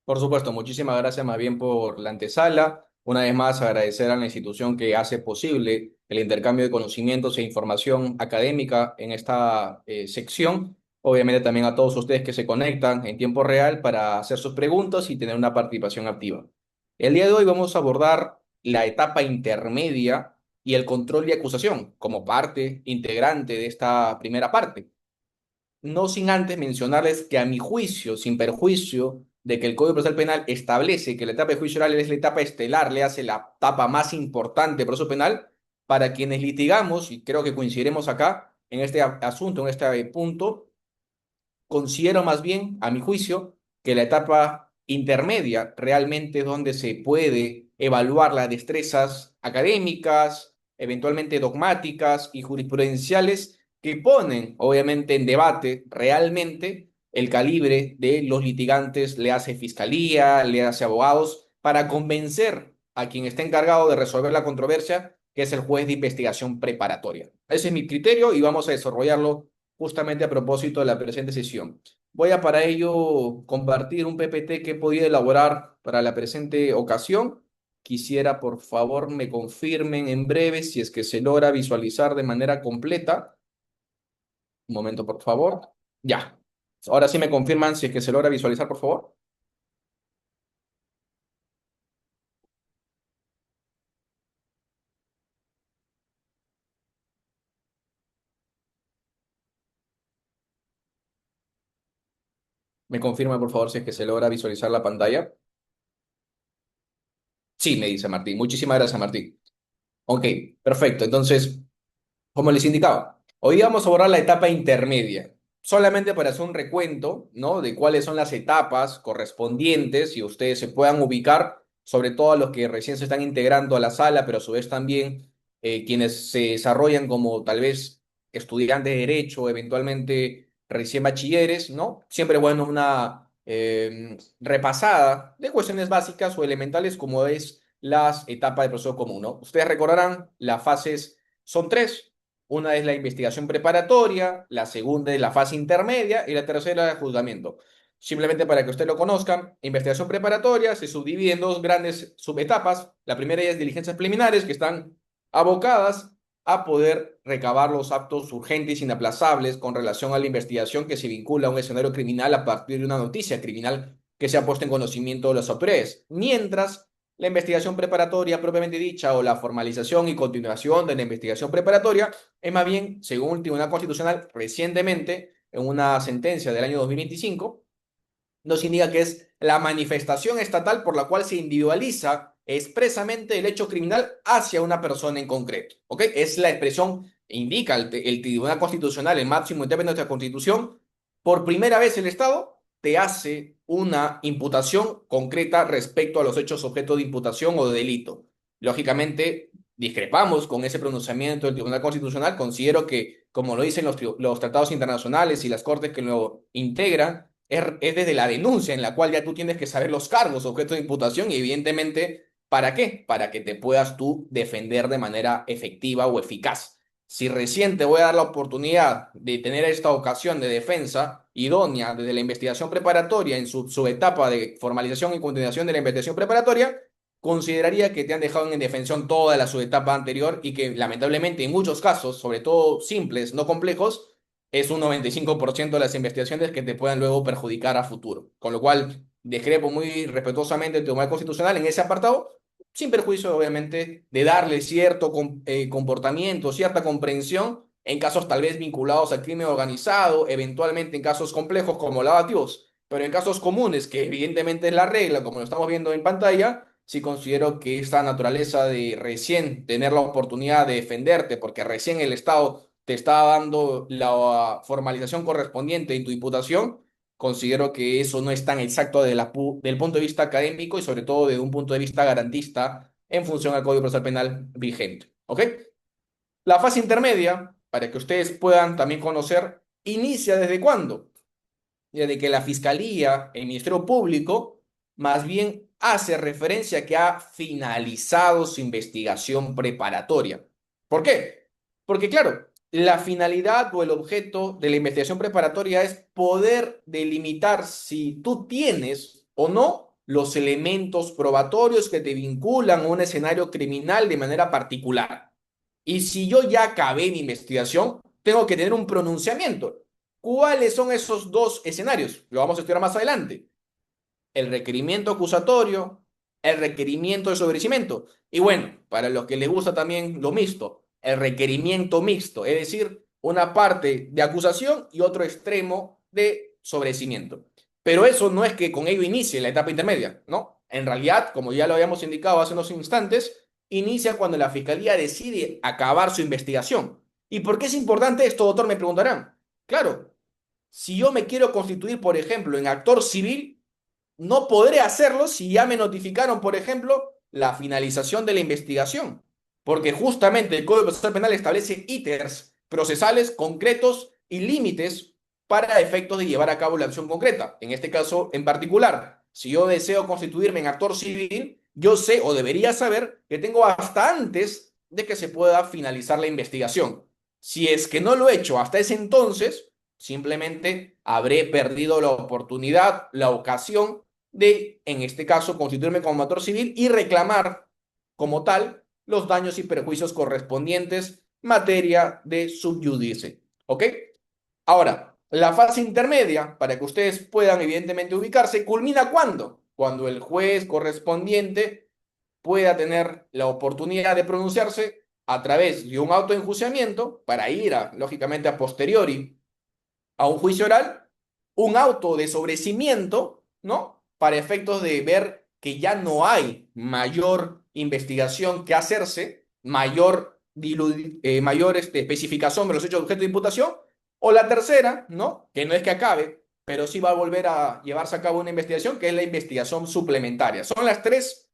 Por supuesto, muchísimas gracias más bien por la antesala. Una vez más, agradecer a la institución que hace posible el intercambio de conocimientos e información académica en esta sección. Obviamente también a todos ustedes que se conectan en tiempo real para hacer sus preguntas y tener una participación activa. El día de hoy vamos a abordar la etapa intermedia y el control y acusación como parte integrante de esta primera parte. No sin antes mencionarles que a mi juicio, sin perjuicio de que el Código Procesal Penal establece que la etapa de juicio oral es la etapa estelar, le hace la etapa más importante del proceso penal, para quienes litigamos, y creo que coincidiremos acá en este asunto, en este punto, considero más bien, a mi juicio, que la etapa intermedia realmente es donde se puede evaluar las destrezas académicas, eventualmente dogmáticas y jurisprudenciales que ponen, obviamente, en debate realmente el calibre de los litigantes, le hace fiscalía, le hace abogados, para convencer a quien está encargado de resolver la controversia, que es el juez de investigación preparatoria. Ese es mi criterio y vamos a desarrollarlo justamente a propósito de la presente sesión. Voy a para ello compartir un PPT que he podido elaborar para la presente ocasión. Quisiera, por favor, me confirmen en breve si es que se logra visualizar de manera completa. Un momento, por favor. Ya. Ahora sí me confirman si es que se logra visualizar, por favor. Me confirma, por favor, si es que se logra visualizar la pantalla. Sí, me dice Martín. Muchísimas gracias, Martín. Ok, perfecto. Entonces, como les indicaba, hoy vamos a abordar la etapa intermedia, solamente para hacer un recuento, ¿no? De cuáles son las etapas correspondientes y ustedes se puedan ubicar, sobre todo a los que recién se están integrando a la sala, pero a su vez también quienes se desarrollan como tal vez estudiantes de derecho, eventualmente recién bachilleres, ¿no? Siempre es bueno una repasada de cuestiones básicas o elementales como es las etapas del proceso común, ¿no? Ustedes recordarán, las fases son tres. Una es la investigación preparatoria, la segunda es la fase intermedia y la tercera el juzgamiento. Simplemente para que ustedes lo conozcan, investigación preparatoria se subdivide en dos grandes subetapas. La primera es diligencias preliminares, que están abocadas a poder recabar los actos urgentes e inaplazables con relación a la investigación que se vincula a un escenario criminal a partir de una noticia criminal que se ha puesto en conocimiento de las autoridades. Mientras la investigación preparatoria propiamente dicha o la formalización y continuación de la investigación preparatoria es más bien, según el Tribunal Constitucional recientemente, en una sentencia del año 2025, nos indica que es la manifestación estatal por la cual se individualiza expresamente el hecho criminal hacia una persona en concreto. ¿Ok? Es la expresión, indica el Tribunal Constitucional, el máximo intérprete de nuestra Constitución, por primera vez el Estado te hace una imputación concreta respecto a los hechos objeto de imputación o de delito. Lógicamente, discrepamos con ese pronunciamiento del Tribunal Constitucional. Considero que, como lo dicen los tratados internacionales y las cortes que lo integran, es desde la denuncia en la cual ya tú tienes que saber los cargos, objeto de imputación y evidentemente, ¿para qué? Para que te puedas tú defender de manera efectiva o eficaz. Si recién te voy a dar la oportunidad de tener esta ocasión de defensa idónea desde la investigación preparatoria en su etapa de formalización y continuación de la investigación preparatoria, consideraría que te han dejado en indefensión toda la subetapa anterior y que lamentablemente en muchos casos, sobre todo simples, no complejos, es un 95% de las investigaciones que te puedan luego perjudicar a futuro. Con lo cual, discrepo muy respetuosamente del Tribunal Constitucional en ese apartado, sin perjuicio, obviamente, de darle cierto comportamiento, cierta comprensión en casos tal vez vinculados al crimen organizado, eventualmente en casos complejos como lavativos, pero en casos comunes, que evidentemente es la regla, como lo estamos viendo en pantalla, sí considero que esta naturaleza de recién tener la oportunidad de defenderte, porque recién el Estado te está dando la formalización correspondiente en tu imputación, considero que eso no es tan exacto del punto de vista académico y sobre todo desde un punto de vista garantista en función al Código Procesal Penal vigente. ¿Ok? La fase intermedia, para que ustedes puedan también conocer, inicia desde cuándo. Desde que la Fiscalía, el Ministerio Público, más bien hace referencia a que ha finalizado su investigación preparatoria. ¿Por qué? Porque, claro, la finalidad o el objeto de la investigación preparatoria es poder delimitar si tú tienes o no los elementos probatorios que te vinculan a un escenario criminal de manera particular. Y si yo ya acabé mi investigación, tengo que tener un pronunciamiento. ¿Cuáles son esos dos escenarios? Lo vamos a estudiar más adelante. El requerimiento acusatorio, el requerimiento de sobreseimiento. Y bueno, para los que les gusta también lo mixto, el requerimiento mixto, es decir, una parte de acusación y otro extremo de sobreseimiento. Pero eso no es que con ello inicie la etapa intermedia, ¿no? En realidad, como ya lo habíamos indicado hace unos instantes, inicia cuando la fiscalía decide acabar su investigación. ¿Y por qué es importante esto, doctor? Me preguntarán. Claro, si yo me quiero constituir, por ejemplo, en actor civil, no podré hacerlo si ya me notificaron, por ejemplo, la finalización de la investigación, porque justamente el Código Procesal Penal establece ítems procesales concretos y límites para efectos de llevar a cabo la acción concreta. En este caso en particular, si yo deseo constituirme en actor civil, yo sé o debería saber que tengo hasta antes de que se pueda finalizar la investigación. Si es que no lo he hecho hasta ese entonces, simplemente habré perdido la oportunidad, la ocasión de, en este caso, constituirme como actor civil y reclamar como tal los daños y perjuicios correspondientes materia de subyúdice. ¿Ok? Ahora, la fase intermedia, para que ustedes puedan evidentemente ubicarse, ¿culmina cuándo? Cuando el juez correspondiente pueda tener la oportunidad de pronunciarse a través de un auto de enjuiciamiento para ir, lógicamente, a posteriori a un juicio oral, un auto de sobrecimiento, ¿no? Para efectos de ver que ya no hay mayor investigación que hacerse, mayor especificación de los hechos de objeto de imputación, o la tercera, ¿no? Que no es que acabe, pero sí va a volver a llevarse a cabo una investigación, que es la investigación suplementaria. Son las tres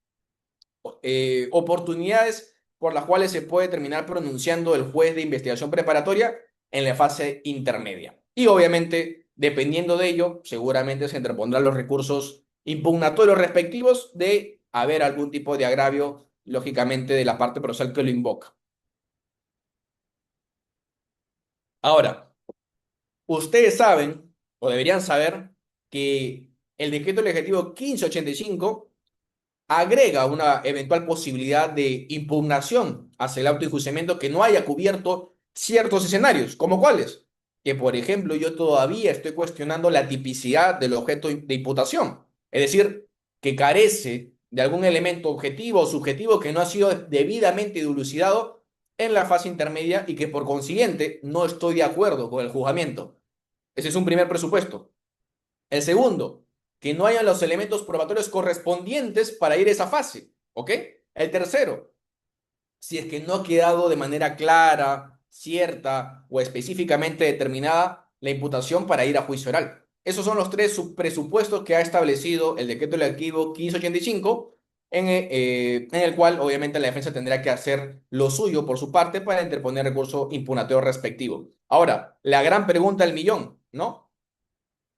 oportunidades por las cuales se puede terminar pronunciando el juez de investigación preparatoria en la fase intermedia. Y obviamente, dependiendo de ello, seguramente se interpondrán los recursos impugnatorios respectivos de haber algún tipo de agravio, lógicamente, de la parte procesal que lo invoca. Ahora, ustedes saben, o deberían saber, que el decreto legislativo 1585 agrega una eventual posibilidad de impugnación hacia el autoenjuiciamiento que no haya cubierto ciertos escenarios, como cuáles, que por ejemplo yo todavía estoy cuestionando la tipicidad del objeto de imputación, es decir, que carece de algún elemento objetivo o subjetivo que no ha sido debidamente dilucidado en la fase intermedia y que por consiguiente no estoy de acuerdo con el juzgamiento. Ese es un primer presupuesto. El segundo, que no hayan los elementos probatorios correspondientes para ir a esa fase, ¿ok? El tercero, si es que no ha quedado de manera clara, cierta o específicamente determinada la imputación para ir a juicio oral. Esos son los tres presupuestos que ha establecido el decreto legislativo 1585, en el cual obviamente la defensa tendrá que hacer lo suyo por su parte para interponer recurso impugnatorio respectivo. Ahora, la gran pregunta del millón, ¿no?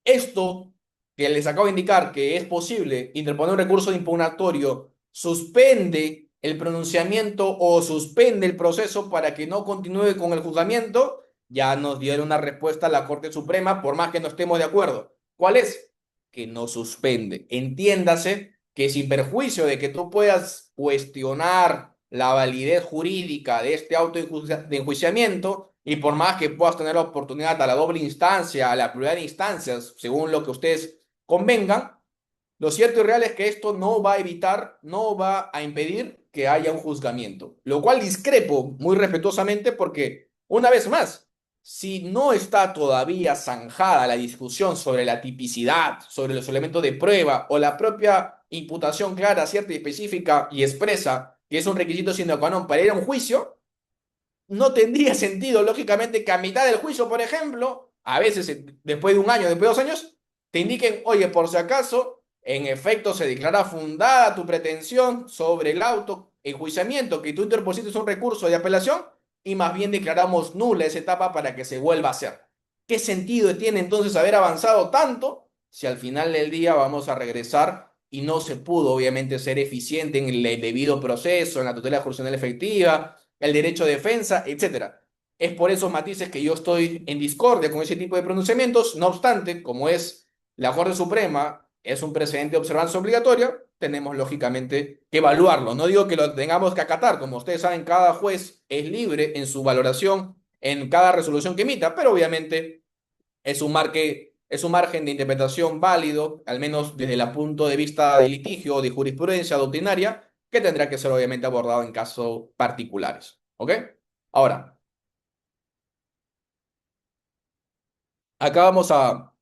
Esto que les acabo de indicar que es posible interponer un recurso de impugnatorio, suspende el pronunciamiento o suspende el proceso para que no continúe con el juzgamiento, ya nos dieron una respuesta a la Corte Suprema, por más que no estemos de acuerdo. ¿Cuál es? Que no suspende. Entiéndase que sin perjuicio de que tú puedas cuestionar la validez jurídica de este auto de enjuiciamiento, y por más que puedas tener la oportunidad a la doble instancia, a la pluralidad de instancias, según lo que ustedes convengan, lo cierto y real es que esto no va a evitar, no va a impedir que haya un juzgamiento. Lo cual discrepo muy respetuosamente porque, una vez más, si no está todavía zanjada la discusión sobre la tipicidad, sobre los elementos de prueba o la propia imputación clara, cierta y específica y expresa, que es un requisito sine qua non para ir a un juicio, no tendría sentido, lógicamente, que a mitad del juicio, por ejemplo, a veces después de un año, después de 2 años, te indiquen, oye, por si acaso, en efecto se declara fundada tu pretensión sobre el auto enjuiciamiento que tú interpusiste un recurso de apelación y más bien declaramos nula esa etapa para que se vuelva a hacer. ¿Qué sentido tiene entonces haber avanzado tanto si al final del día vamos a regresar y no se pudo, obviamente, ser eficiente en el debido proceso, en la tutela jurisdiccional efectiva, el derecho de defensa, etcétera? Es por esos matices que yo estoy en discordia con ese tipo de pronunciamientos. No obstante, como es la Corte Suprema es un precedente de observancia obligatoria, tenemos lógicamente que evaluarlo. No digo que lo tengamos que acatar, como ustedes saben, cada juez es libre en su valoración en cada resolución que emita, pero obviamente es un margen de interpretación válido, al menos desde el punto de vista de litigio o de jurisprudencia doctrinaria, que tendrá que ser obviamente abordado en casos particulares. ¿Ok? Ahora, acá vamos a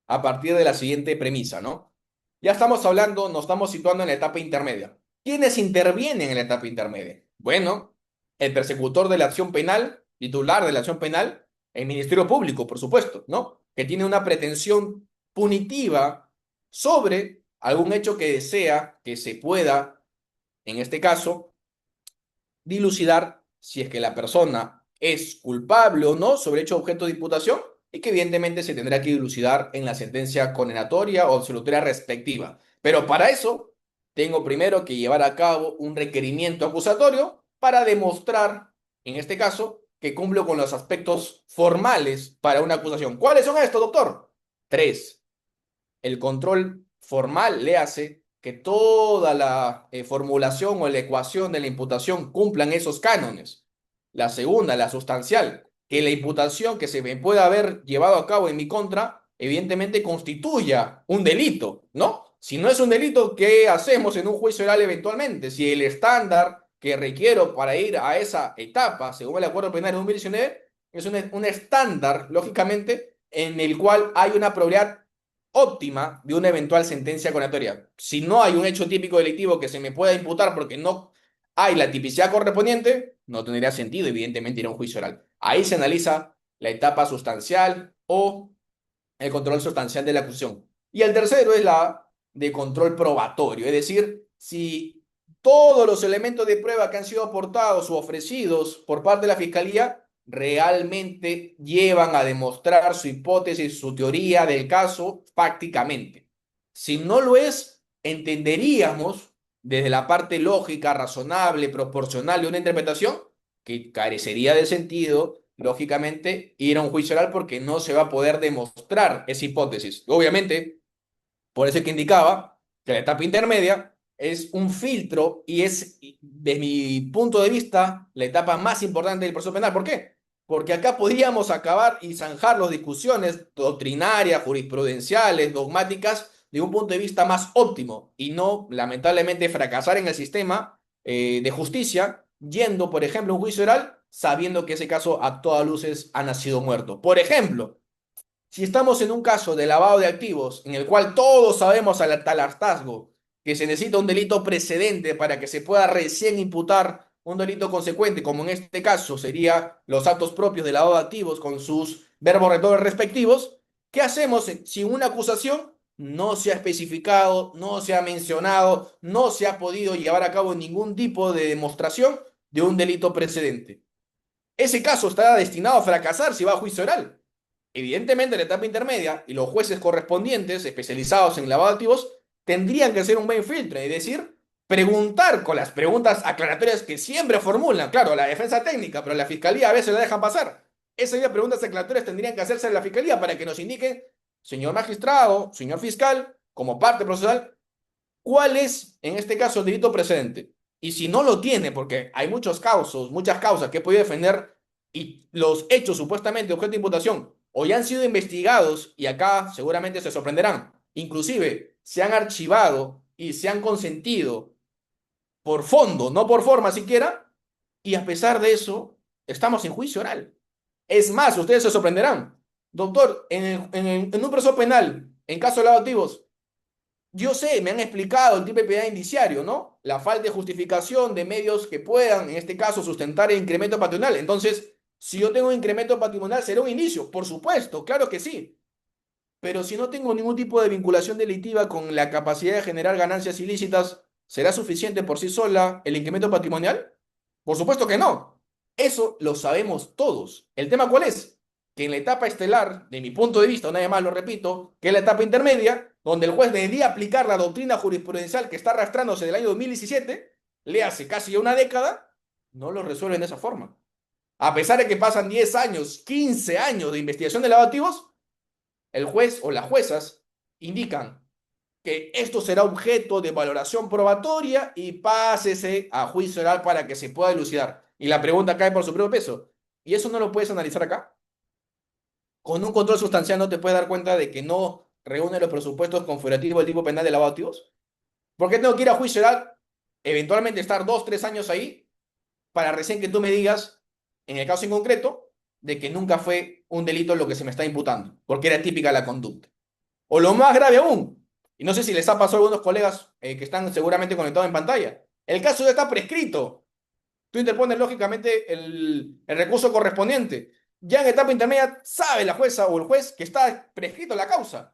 partir de la siguiente premisa, ¿no? Ya estamos hablando, nos estamos situando en la etapa intermedia. ¿Quiénes intervienen en la etapa intermedia? Bueno, el persecutor de la acción penal, titular de la acción penal, el Ministerio Público, por supuesto, ¿no? Que tiene una pretensión punitiva sobre algún hecho que desea que se pueda, en este caso, dilucidar si es que la persona es culpable o no sobre hecho objeto de imputación y que evidentemente se tendrá que dilucidar en la sentencia condenatoria o absolutoria respectiva. Pero para eso tengo primero que llevar a cabo un requerimiento acusatorio para demostrar, en este caso, que cumplo con los aspectos formales para una acusación. ¿Cuáles son estos, doctor? Tres: el control formal le hace que toda la formulación o la ecuación de la imputación cumplan esos cánones. La segunda, la sustancial, que la imputación que se me pueda haber llevado a cabo en mi contra, evidentemente constituya un delito, ¿no? Si no es un delito, ¿qué hacemos en un juicio oral eventualmente? Si el estándar que requiero para ir a esa etapa, según el Acuerdo Penal de 2019, es un estándar, lógicamente, en el cual hay una probabilidad óptima de una eventual sentencia condenatoria. Si no hay un hecho típico delictivo que se me pueda imputar porque no hay la tipicidad correspondiente, no tendría sentido, evidentemente, ir a un juicio oral. Ahí se analiza la etapa sustancial o el control sustancial de la acusación. Y el tercero es la de control probatorio, es decir, si todos los elementos de prueba que han sido aportados o ofrecidos por parte de la Fiscalía realmente llevan a demostrar su hipótesis, su teoría del caso fácticamente. Si no lo es, entenderíamos desde la parte lógica, razonable, proporcional de una interpretación que carecería de sentido, lógicamente, ir a un juicio oral porque no se va a poder demostrar esa hipótesis. Obviamente, por eso es que indicaba que la etapa intermedia es un filtro y es, desde mi punto de vista, la etapa más importante del proceso penal. ¿Por qué? Porque acá podríamos acabar y zanjar las discusiones doctrinarias, jurisprudenciales, dogmáticas, de un punto de vista más óptimo y no, lamentablemente, fracasar en el sistema de justicia, yendo, por ejemplo, a un juicio oral, sabiendo que ese caso a todas luces ha nacido muerto. Por ejemplo, si estamos en un caso de lavado de activos en el cual todos sabemos al tal hartazgo que se necesita un delito precedente para que se pueda recién imputar un delito consecuente, como en este caso sería los actos propios de lavado de activos con sus verbos retores respectivos, ¿qué hacemos si una acusación no se ha especificado, no se ha mencionado, no se ha podido llevar a cabo ningún tipo de demostración de un delito precedente? Ese caso está destinado a fracasar si va a juicio oral. Evidentemente, la etapa intermedia y los jueces correspondientes, especializados en lavado de activos, tendrían que hacer un buen filtro, es decir, preguntar con las preguntas aclaratorias que siempre formulan, claro, la defensa técnica, pero la fiscalía a veces la dejan pasar. Esas preguntas aclaratorias tendrían que hacerse en la fiscalía para que nos indique, señor magistrado, señor fiscal, como parte procesal, cuál es, en este caso, el delito precedente. Y si no lo tiene, porque hay muchas causas que he podido defender y los hechos supuestamente objeto de imputación o ya han sido investigados y acá seguramente se sorprenderán, inclusive se han archivado y se han consentido por fondo, no por forma siquiera, y a pesar de eso estamos en juicio oral. Es más, ustedes se sorprenderán. Doctor, en un proceso penal, en caso de lavado de activos, yo sé, me han explicado el tipo de penalidad indiciario, ¿no? La falta de justificación de medios que puedan, en este caso, sustentar el incremento patrimonial. Entonces, si yo tengo un incremento patrimonial, será un inicio. Por supuesto, claro que sí. Pero si no tengo ningún tipo de vinculación delictiva con la capacidad de generar ganancias ilícitas, ¿será suficiente por sí sola el incremento patrimonial? Por supuesto que no. Eso lo sabemos todos. ¿El tema cuál es? Que en la etapa estelar, de mi punto de vista, una vez más lo repito, que es la etapa intermedia, donde el juez debería aplicar la doctrina jurisprudencial que está arrastrándose del año 2017, le hace casi una década, no lo resuelven de esa forma. A pesar de que pasan 10 años, 15 años de investigación de lavado de activos, el juez o las juezas indican que esto será objeto de valoración probatoria y pásese a juicio oral para que se pueda elucidar. Y la pregunta cae por su propio peso. ¿Y eso no lo puedes analizar acá? Con un control sustancial no te puedes dar cuenta de que no reúne los presupuestos configurativos del tipo penal de lavado de activos. ¿Por qué tengo que ir a juicio oral, eventualmente estar 2, 3 años ahí, para recién que tú me digas, en el caso en concreto, de que nunca fue un delito lo que se me está imputando, porque era típica la conducta? O lo más grave aún, y no sé si les ha pasado a algunos colegas que están seguramente conectados en pantalla, el caso ya está prescrito. Tú interpones lógicamente el recurso correspondiente. Ya en etapa intermedia sabe la jueza o el juez que está prescrito la causa,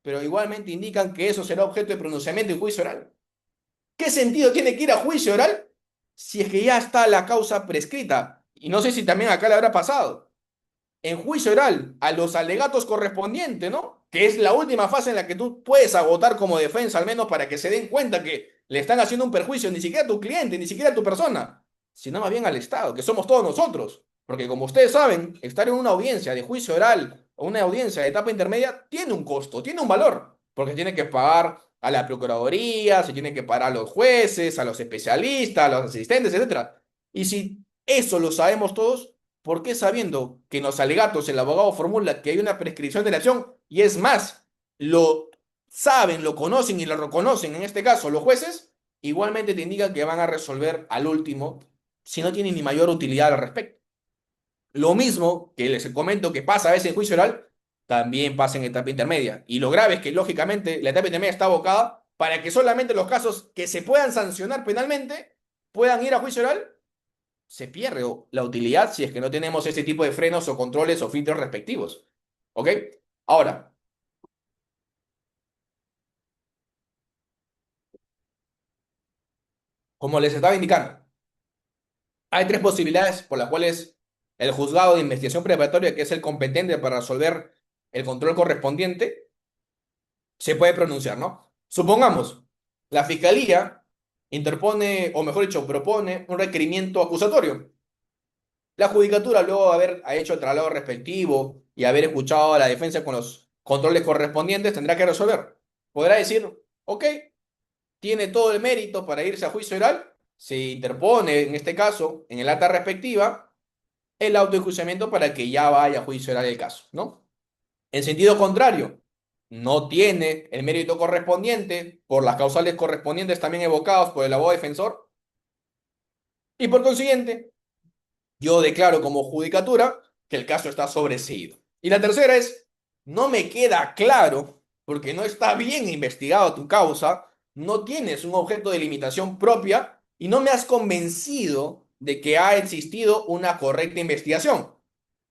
pero igualmente indican que eso será objeto de pronunciamiento y juicio oral. ¿Qué sentido tiene que ir a juicio oral si es que ya está la causa prescrita? Y no sé si también acá le habrá pasado. En juicio oral, a los alegatos correspondientes, ¿no? Que es la última fase en la que tú puedes agotar como defensa, al menos para que se den cuenta que le están haciendo un perjuicio ni siquiera a tu cliente, ni siquiera a tu persona, sino más bien al Estado, que somos todos nosotros. Porque como ustedes saben, estar en una audiencia de juicio oral o una audiencia de etapa intermedia tiene un costo, tiene un valor, porque tiene que pagar a la Procuraduría, se tiene que pagar a los jueces, a los especialistas, a los asistentes, etcétera. Y si eso lo sabemos todos, ¿por qué sabiendo que en los alegatos el abogado formula que hay una prescripción de la acción y es más, lo saben, lo conocen y lo reconocen, en este caso los jueces, igualmente te indican que van a resolver al último si no tienen ni mayor utilidad al respecto? Lo mismo que les comento que pasa a veces en juicio oral, también pasa en etapa intermedia. Y lo grave es que, lógicamente, la etapa intermedia está abocada para que solamente los casos que se puedan sancionar penalmente puedan ir a juicio oral. Se pierde la utilidad si es que no tenemos ese tipo de frenos o controles o filtros respectivos. ¿Ok? Ahora, como les estaba indicando, hay tres posibilidades por las cuales el juzgado de investigación preparatoria, que es el competente para resolver el control correspondiente, se puede pronunciar, ¿no? Supongamos, la fiscalía interpone, o mejor dicho, propone un requerimiento acusatorio. La judicatura, luego de haber hecho el traslado respectivo y haber escuchado a la defensa con los controles correspondientes, tendrá que resolver. Podrá decir, ok, tiene todo el mérito para irse a juicio oral, se interpone, en este caso, en el acta respectiva, el autoenjuiciamiento para que ya vaya a juicio oral el caso, ¿no? En sentido contrario, no tiene el mérito correspondiente por las causales correspondientes también evocados por el abogado defensor y por consiguiente, yo declaro como judicatura que el caso está sobreseído. Y la tercera es, no me queda claro, porque no está bien investigado tu causa, no tienes un objeto de limitación propia y no me has convencido de que ha existido una correcta investigación,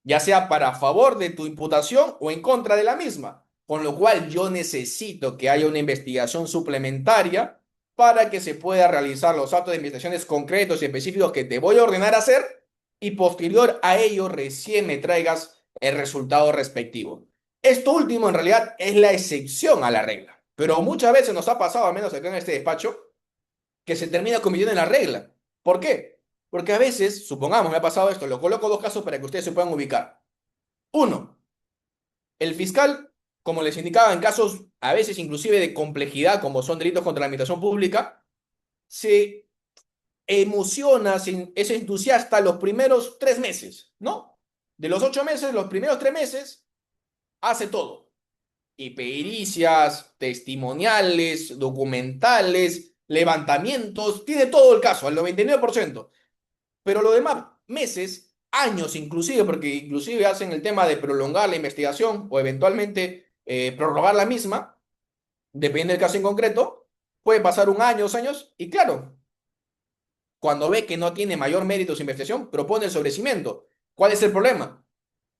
ya sea para favor de tu imputación o en contra de la misma, con lo cual yo necesito que haya una investigación suplementaria para que se pueda realizar los actos de investigaciones concretos y específicos que te voy a ordenar hacer y posterior a ello recién me traigas el resultado respectivo. Esto último en realidad es la excepción a la regla, pero muchas veces nos ha pasado, al menos acá en este despacho, que se termina convirtiendo en la regla. ¿Por qué? Porque a veces, supongamos, me ha pasado esto, lo coloco dos casos para que ustedes se puedan ubicar. Uno, el fiscal, como les indicaba, en casos a veces inclusive de complejidad, como son delitos contra la administración pública, se emociona, es entusiasta los primeros 3 meses, ¿no? De los 8 meses, los primeros 3 meses, hace todo. Y pericias, testimoniales, documentales, levantamientos, tiene todo el caso, al 99%. Pero los demás meses, años inclusive, porque inclusive hacen el tema de prolongar la investigación o eventualmente prorrogar la misma, depende del caso en concreto, puede pasar un año, 2 años, y claro, cuando ve que no tiene mayor mérito su investigación, propone el sobrecimiento. ¿Cuál es el problema?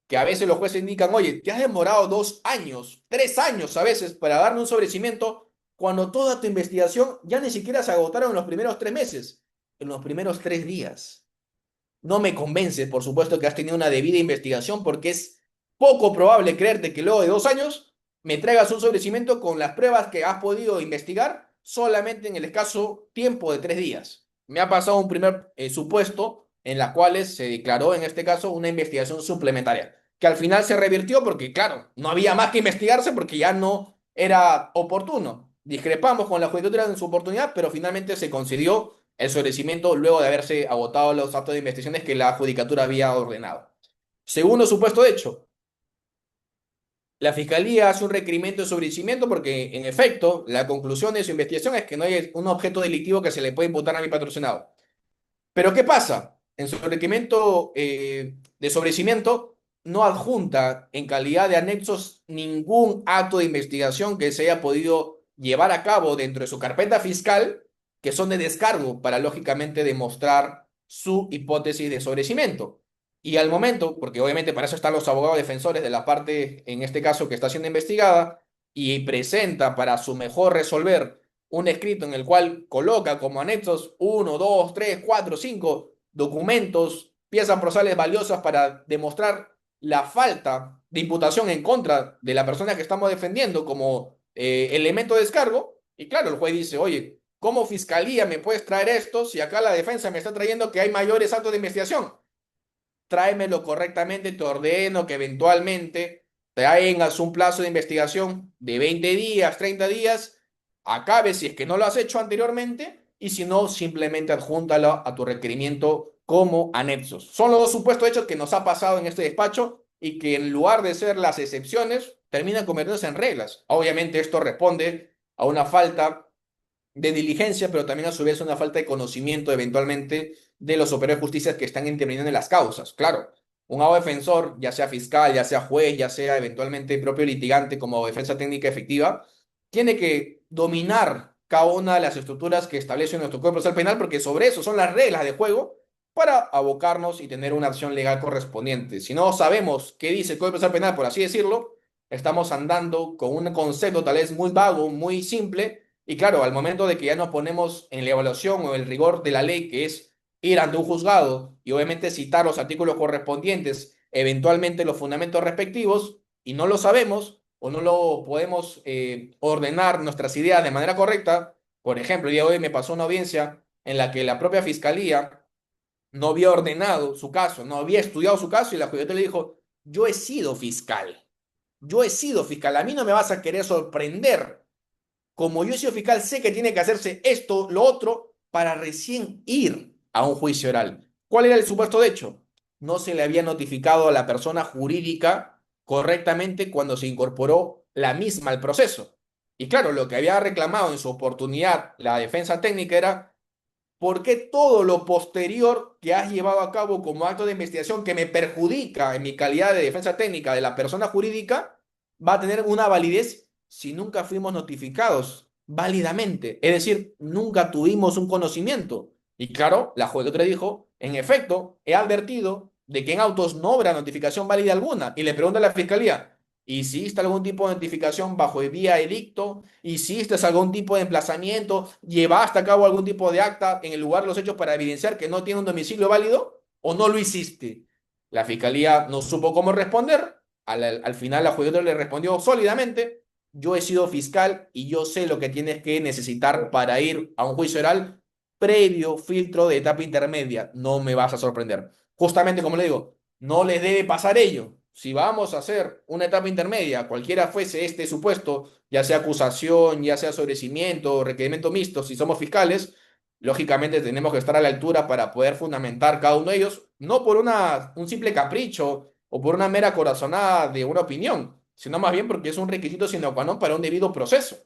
Que a veces los jueces indican, oye, te has demorado 2 años, 3 años a veces para darme un sobrecimiento, cuando toda tu investigación ya ni siquiera se agotaron en los primeros 3 meses, en los primeros 3 días. No me convence, por supuesto, que has tenido una debida investigación porque es poco probable creerte que luego de 2 años me traigas un sobrecimiento con las pruebas que has podido investigar solamente en el escaso tiempo de 3 días. Me ha pasado un primer supuesto en la cual se declaró, en este caso, una investigación suplementaria, que al final se revirtió porque, claro, no había más que investigarse porque ya no era oportuno. discrepamos con la judicatura en su oportunidad, pero finalmente se concedió el sobreseimiento luego de haberse agotado los actos de investigaciones que la judicatura había ordenado. Segundo supuesto hecho, la Fiscalía hace un requerimiento de sobreseimiento porque, en efecto, la conclusión de su investigación es que no hay un objeto delictivo que se le pueda imputar a mi patrocinado. Pero ¿qué pasa? En su requerimiento de sobreseimiento no adjunta en calidad de anexos ningún acto de investigación que se haya podido llevar a cabo dentro de su carpeta fiscal, que son de descargo para, lógicamente, demostrar su hipótesis de sobreseimiento. Y al momento, porque obviamente para eso están los abogados defensores de la parte, en este caso, que está siendo investigada, y presenta para su mejor resolver un escrito en el cual coloca como anexos 1, 2, 3, 4, 5 documentos, piezas procesales valiosas para demostrar la falta de imputación en contra de la persona que estamos defendiendo como elemento de descargo. Y claro, el juez dice, oye, ¿cómo fiscalía me puedes traer esto si acá la defensa me está trayendo que hay mayores actos de investigación? Tráemelo correctamente, te ordeno que eventualmente tengas un plazo de investigación de 20 días, 30 días, acabe si es que no lo has hecho anteriormente y si no, simplemente adjúntalo a tu requerimiento como anexos. Son los dos supuestos hechos que nos ha pasado en este despacho y que en lugar de ser las excepciones, terminan convirtiéndose en reglas. Obviamente esto responde a una falta de diligencia, pero también a su vez una falta de conocimiento eventualmente de los superiores de justicia que están interviniendo en las causas. Claro, un abogado defensor, ya sea fiscal, ya sea juez, ya sea eventualmente propio litigante como defensa técnica efectiva, tiene que dominar cada una de las estructuras que establece nuestro Código Procesal Penal, porque sobre eso son las reglas de juego para abocarnos y tener una acción legal correspondiente. Si no sabemos qué dice el Código Procesal Penal, por así decirlo, estamos andando con un concepto tal vez muy vago, muy simple, y claro, al momento de que ya nos ponemos en la evaluación o el rigor de la ley, que es ir ante un juzgado y obviamente citar los artículos correspondientes, eventualmente los fundamentos respectivos, y no lo sabemos o no lo podemos ordenar nuestras ideas de manera correcta. Por ejemplo, el día de hoy me pasó una audiencia en la que la propia fiscalía no había ordenado su caso, no había estudiado su caso y la judicatura le dijo, yo he sido fiscal, yo he sido fiscal, a mí no me vas a querer sorprender, como yo he sido fiscal, sé que tiene que hacerse esto, lo otro, para recién ir a un juicio oral. ¿Cuál era el supuesto de hecho? No se le había notificado a la persona jurídica correctamente cuando se incorporó la misma al proceso. Y claro, lo que había reclamado en su oportunidad la defensa técnica era, ¿por qué todo lo posterior que has llevado a cabo como acto de investigación que me perjudica en mi calidad de defensa técnica de la persona jurídica va a tener una validez si nunca fuimos notificados válidamente? Es decir, nunca tuvimos un conocimiento. Y claro, la jueza dijo, en efecto, he advertido de que en autos no habrá notificación válida alguna. Y le pregunta a la fiscalía, ¿hiciste algún tipo de notificación bajo el vía edicto? ¿Hiciste algún tipo de emplazamiento? ¿Llevaste a cabo algún tipo de acta en el lugar de los hechos para evidenciar que no tiene un domicilio válido? ¿O no lo hiciste? La fiscalía no supo cómo responder. Al final la jueza le respondió sólidamente, yo he sido fiscal y yo sé lo que tienes que necesitar para ir a un juicio oral previo filtro de etapa intermedia. No me vas a sorprender. Justamente como le digo, no les debe pasar ello. Si vamos a hacer una etapa intermedia, cualquiera fuese este supuesto, ya sea acusación, ya sea sobrecimiento, requerimiento mixto, si somos fiscales, lógicamente tenemos que estar a la altura para poder fundamentar cada uno de ellos, no por un simple capricho o por una mera corazonada de una opinión, sino más bien porque es un requisito sine qua non para un debido proceso.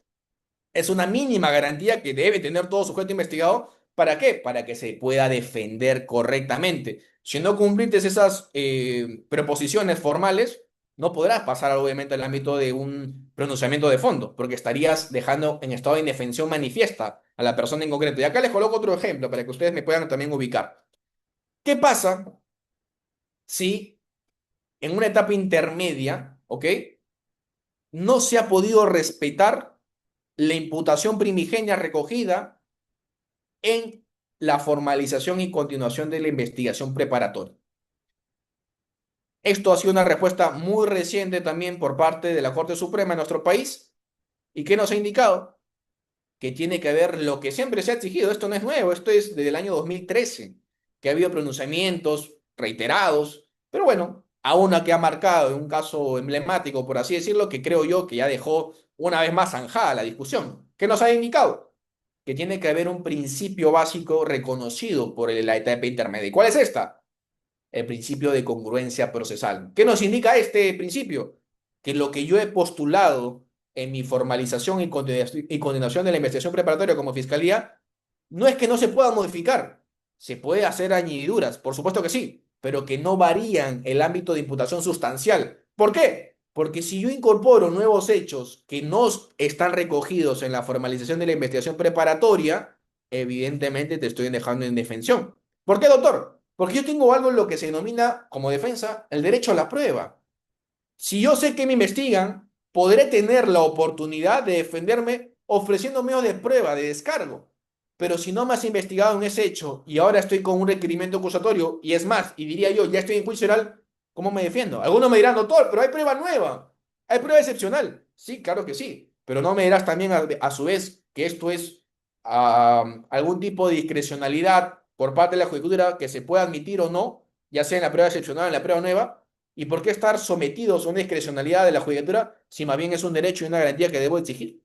Es una mínima garantía que debe tener todo sujeto investigado. ¿Para qué? Para que se pueda defender correctamente. Si no cumpliste esas preposiciones formales, no podrás pasar obviamente al ámbito de un pronunciamiento de fondo, porque estarías dejando en estado de indefensión manifiesta a la persona en concreto. Y acá les coloco otro ejemplo para que ustedes me puedan también ubicar. ¿Qué pasa si en una etapa intermedia, ¿ok? No se ha podido respetar la imputación primigenia recogida en la formalización y continuación de la investigación preparatoria? Esto ha sido una respuesta muy reciente también por parte de la Corte Suprema de nuestro país. ¿Y qué nos ha indicado? Que tiene que haber lo que siempre se ha exigido. Esto no es nuevo, esto es desde el año 2013, que ha habido pronunciamientos reiterados, pero bueno, a una que ha marcado en un caso emblemático, por así decirlo, que creo yo que ya dejó una vez más zanjada la discusión. ¿Qué nos ha indicado? Que tiene que haber un principio básico reconocido por la etapa intermedia. ¿Y cuál es esta? El principio de congruencia procesal. ¿Qué nos indica este principio? Que lo que yo he postulado en mi formalización y continuación de la investigación preparatoria como fiscalía, no es que no se pueda modificar, se puede hacer añadiduras, por supuesto que sí, pero que no varían el ámbito de imputación sustancial. ¿Por qué? Porque si yo incorporo nuevos hechos que no están recogidos en la formalización de la investigación preparatoria, evidentemente te estoy dejando en indefensión. ¿Por qué, doctor? Porque yo tengo algo en lo que se denomina como defensa el derecho a la prueba. Si yo sé que me investigan, podré tener la oportunidad de defenderme ofreciendo medios de prueba, de descargo. Pero si no me has investigado en ese hecho y ahora estoy con un requerimiento acusatorio, y es más, y diría yo, ya estoy en juicio oral, ¿cómo me defiendo? Algunos me dirán, doctor, pero hay prueba nueva, hay prueba excepcional. Sí, claro que sí, pero no me dirás también a su vez que esto es algún tipo de discrecionalidad por parte de la judicatura que se pueda admitir o no, ya sea en la prueba excepcional o en la prueba nueva. ¿Y por qué estar sometidos a una discrecionalidad de la judicatura si más bien es un derecho y una garantía que debo exigir?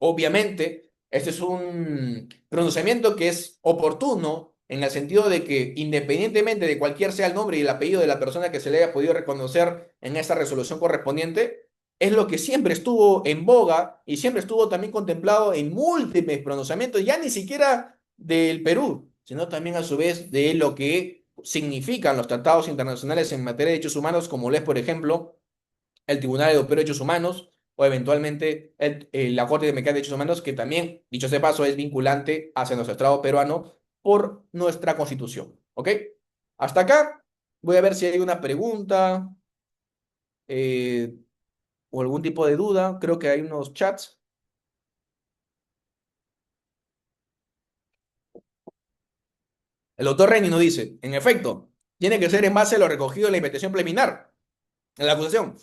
Obviamente, este es un pronunciamiento que es oportuno en el sentido de que independientemente de cualquier sea el nombre y el apellido de la persona que se le haya podido reconocer en esta resolución correspondiente, es lo que siempre estuvo en boga y siempre estuvo también contemplado en múltiples pronunciamientos, ya ni siquiera del Perú, sino también a su vez de lo que significan los tratados internacionales en materia de derechos humanos, como lo es, por ejemplo, el Tribunal Europeo de Derechos Humanos o eventualmente la Corte de Mecánica de Derechos Humanos, que también, dicho sea de paso, es vinculante hacia nuestro Estado peruano por nuestra Constitución. ¿Ok? Hasta acá voy a ver si hay una pregunta eh, o algún tipo de duda. Creo que hay unos chats. El doctor Reni nos dice, en efecto, tiene que ser en base a lo recogido en la investigación preliminar, en la acusación.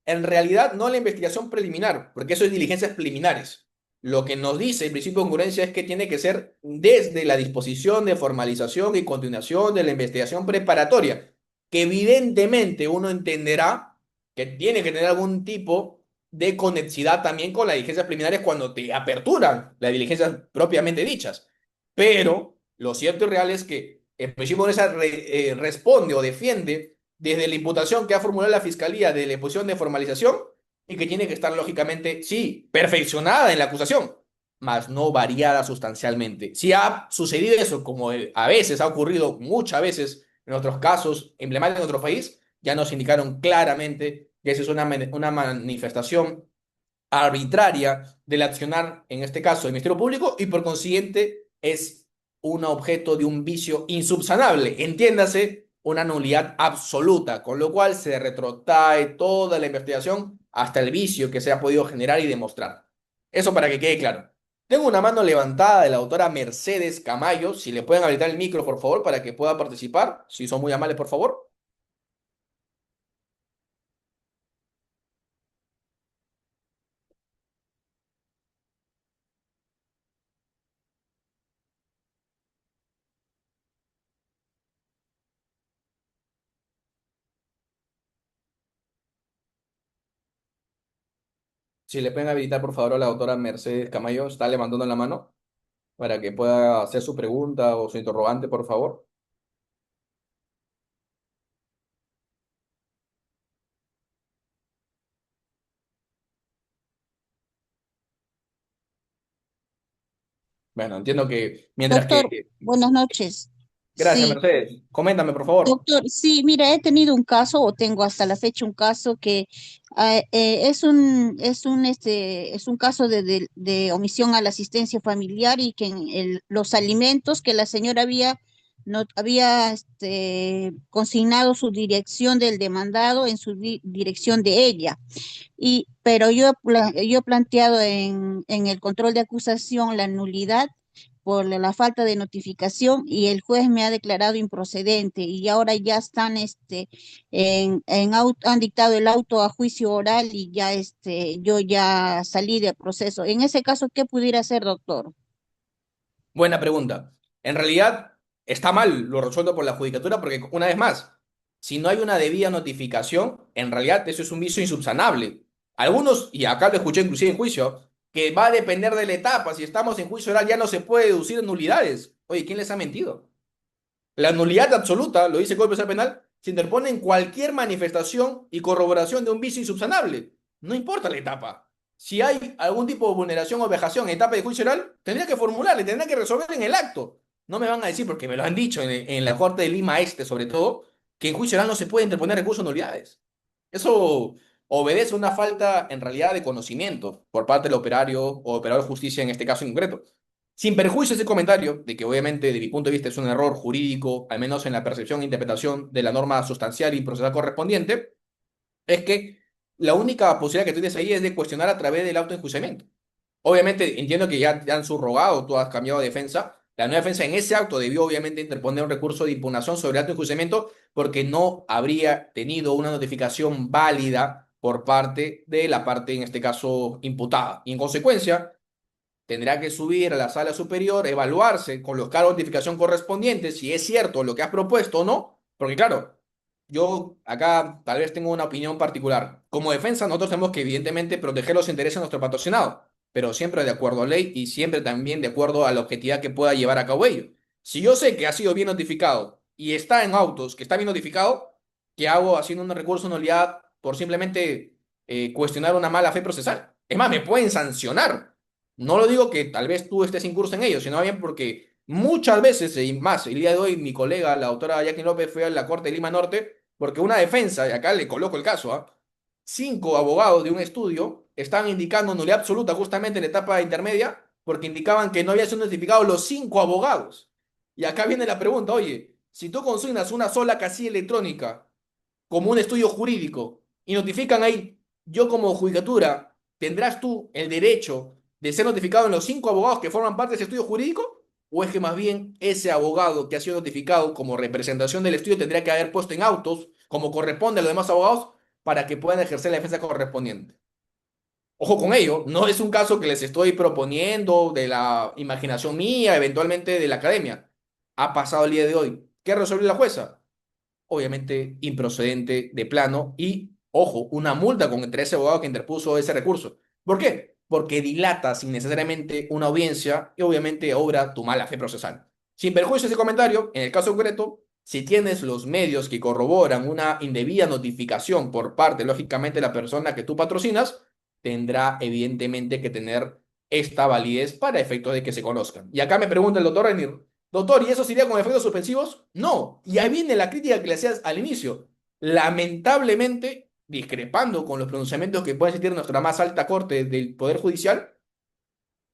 En realidad, no la investigación preliminar, porque eso es diligencias preliminares. Lo que nos dice el principio de congruencia es que tiene que ser desde la disposición de formalización y continuación de la investigación preparatoria, que evidentemente uno entenderá que tiene que tener algún tipo de conexidad también con las diligencias preliminares cuando te aperturan las diligencias propiamente dichas. Pero lo cierto y real es que el principio de congruencia responde o defiende desde la imputación que ha formulado la Fiscalía de la imposición de formalización y que tiene que estar lógicamente, sí, perfeccionada en la acusación, mas no variada sustancialmente. Si ha sucedido eso, como a veces ha ocurrido muchas veces en otros casos emblemáticos en nuestro país, ya nos indicaron claramente que esa es una manifestación arbitraria del accionar, en este caso, del Ministerio Público, y por consiguiente es un objeto de un vicio insubsanable, entiéndase, una nulidad absoluta, con lo cual se retrotrae toda la investigación hasta el vicio que se ha podido generar y demostrar. Eso para que quede claro. Tengo una mano levantada de la autora Mercedes Camayo. Si le pueden habilitar el micro, por favor, para que pueda participar. Si son muy amables, por favor. Si le pueden habilitar, por favor, a la autora Mercedes Camayo. Está levantando la mano para que pueda hacer su pregunta o su interrogante, por favor. Bueno, entiendo que mientras Doctor, que... buenas noches. Gracias, Sí, Mercedes. Coméntame, por favor. doctor, sí, mira, he tenido un caso o tengo hasta la fecha un caso que es un caso de omisión a la asistencia familiar y que en los alimentos que la señora no, había consignado su dirección del demandado en su dirección de ella. Pero yo he planteado en el control de acusación la nulidad por la falta de notificación y el juez me ha declarado improcedente y ahora ya están han dictado el auto a juicio oral y ya yo ya salí del proceso. En ese caso, ¿qué pudiera hacer, doctor? Buena pregunta. En realidad, está mal lo resuelto por la judicatura porque, una vez más, si no hay una debida notificación, en realidad eso es un vicio insubsanable. Algunos, y acá lo escuché inclusive en juicio, que va a depender de la etapa. Si estamos en juicio oral ya no se puede deducir nulidades. Oye, ¿quién les ha mentido? La nulidad absoluta, lo dice el Código Procesal Penal, se interpone en cualquier manifestación y corroboración de un vicio insubsanable. No importa la etapa. Si hay algún tipo de vulneración o vejación en etapa de juicio oral, tendría que formularle, tendría que resolver en el acto. No me van a decir, porque me lo han dicho en la Corte de Lima Este, sobre todo, que en juicio oral no se puede interponer recursos de nulidades. Eso obedece a una falta, en realidad, de conocimiento por parte del operario o operador de justicia en este caso en concreto. Sin perjuicio de ese comentario, de que obviamente de mi punto de vista es un error jurídico, al menos en la percepción e interpretación de la norma sustancial y procesal correspondiente, es que la única posibilidad que tienes ahí es de cuestionar a través del autoenjuiciamiento. Obviamente entiendo que ya han subrogado, tú has cambiado de defensa. La nueva defensa en ese acto debió obviamente interponer un recurso de impugnación sobre el autoenjuiciamiento porque no habría tenido una notificación válida por parte de la parte, en este caso, imputada. Y en consecuencia, tendrá que subir a la sala superior, evaluarse con los cargos de notificación correspondientes si es cierto lo que has propuesto o no, porque claro, yo acá tal vez tengo una opinión particular. Como defensa, nosotros tenemos que evidentemente proteger los intereses de nuestro patrocinado, pero siempre de acuerdo a ley y siempre también de acuerdo a la objetividad que pueda llevar a cabo ello. Si yo sé que ha sido bien notificado y está en autos que está bien notificado, ¿qué hago haciendo un recurso de nulidad por simplemente cuestionar una mala fe procesal? Es más, me pueden sancionar. No lo digo que tal vez tú estés incurso en ello, sino bien porque muchas veces, y más, el día de hoy mi colega, la doctora Jacqueline López, fue a la Corte de Lima Norte porque una defensa, y acá le coloco el caso, ¿ah? 5 abogados de un estudio estaban indicando nulidad absoluta justamente en la etapa intermedia porque indicaban que no había sido notificados los 5 abogados. Y acá viene la pregunta, oye, si tú consignas una sola casilla electrónica como un estudio jurídico y notifican ahí, yo como judicatura, ¿tendrás tú el derecho de ser notificado en los 5 abogados que forman parte de ese estudio jurídico? ¿O es que más bien ese abogado que ha sido notificado como representación del estudio tendría que haber puesto en autos, como corresponde a los demás abogados, para que puedan ejercer la defensa correspondiente? Ojo con ello, no es un caso que les estoy proponiendo de la imaginación mía, eventualmente de la academia. Ha pasado el día de hoy. ¿Qué resolvió la jueza? Obviamente improcedente de plano y, ojo, una multa contra ese abogado que interpuso ese recurso. ¿Por qué? Porque dilatas innecesariamente una audiencia y obviamente obra tu mala fe procesal. Sin perjuicio de ese comentario, en el caso concreto, si tienes los medios que corroboran una indebida notificación por parte, lógicamente, de la persona que tú patrocinas, tendrá evidentemente que tener esta validez para efectos de que se conozcan. Y acá me pregunta el doctor Renir, doctor, ¿y eso sería con efectos suspensivos? No. Y ahí viene la crítica que le hacías al inicio. Lamentablemente, discrepando con los pronunciamientos que puede existir en nuestra más alta corte del Poder Judicial,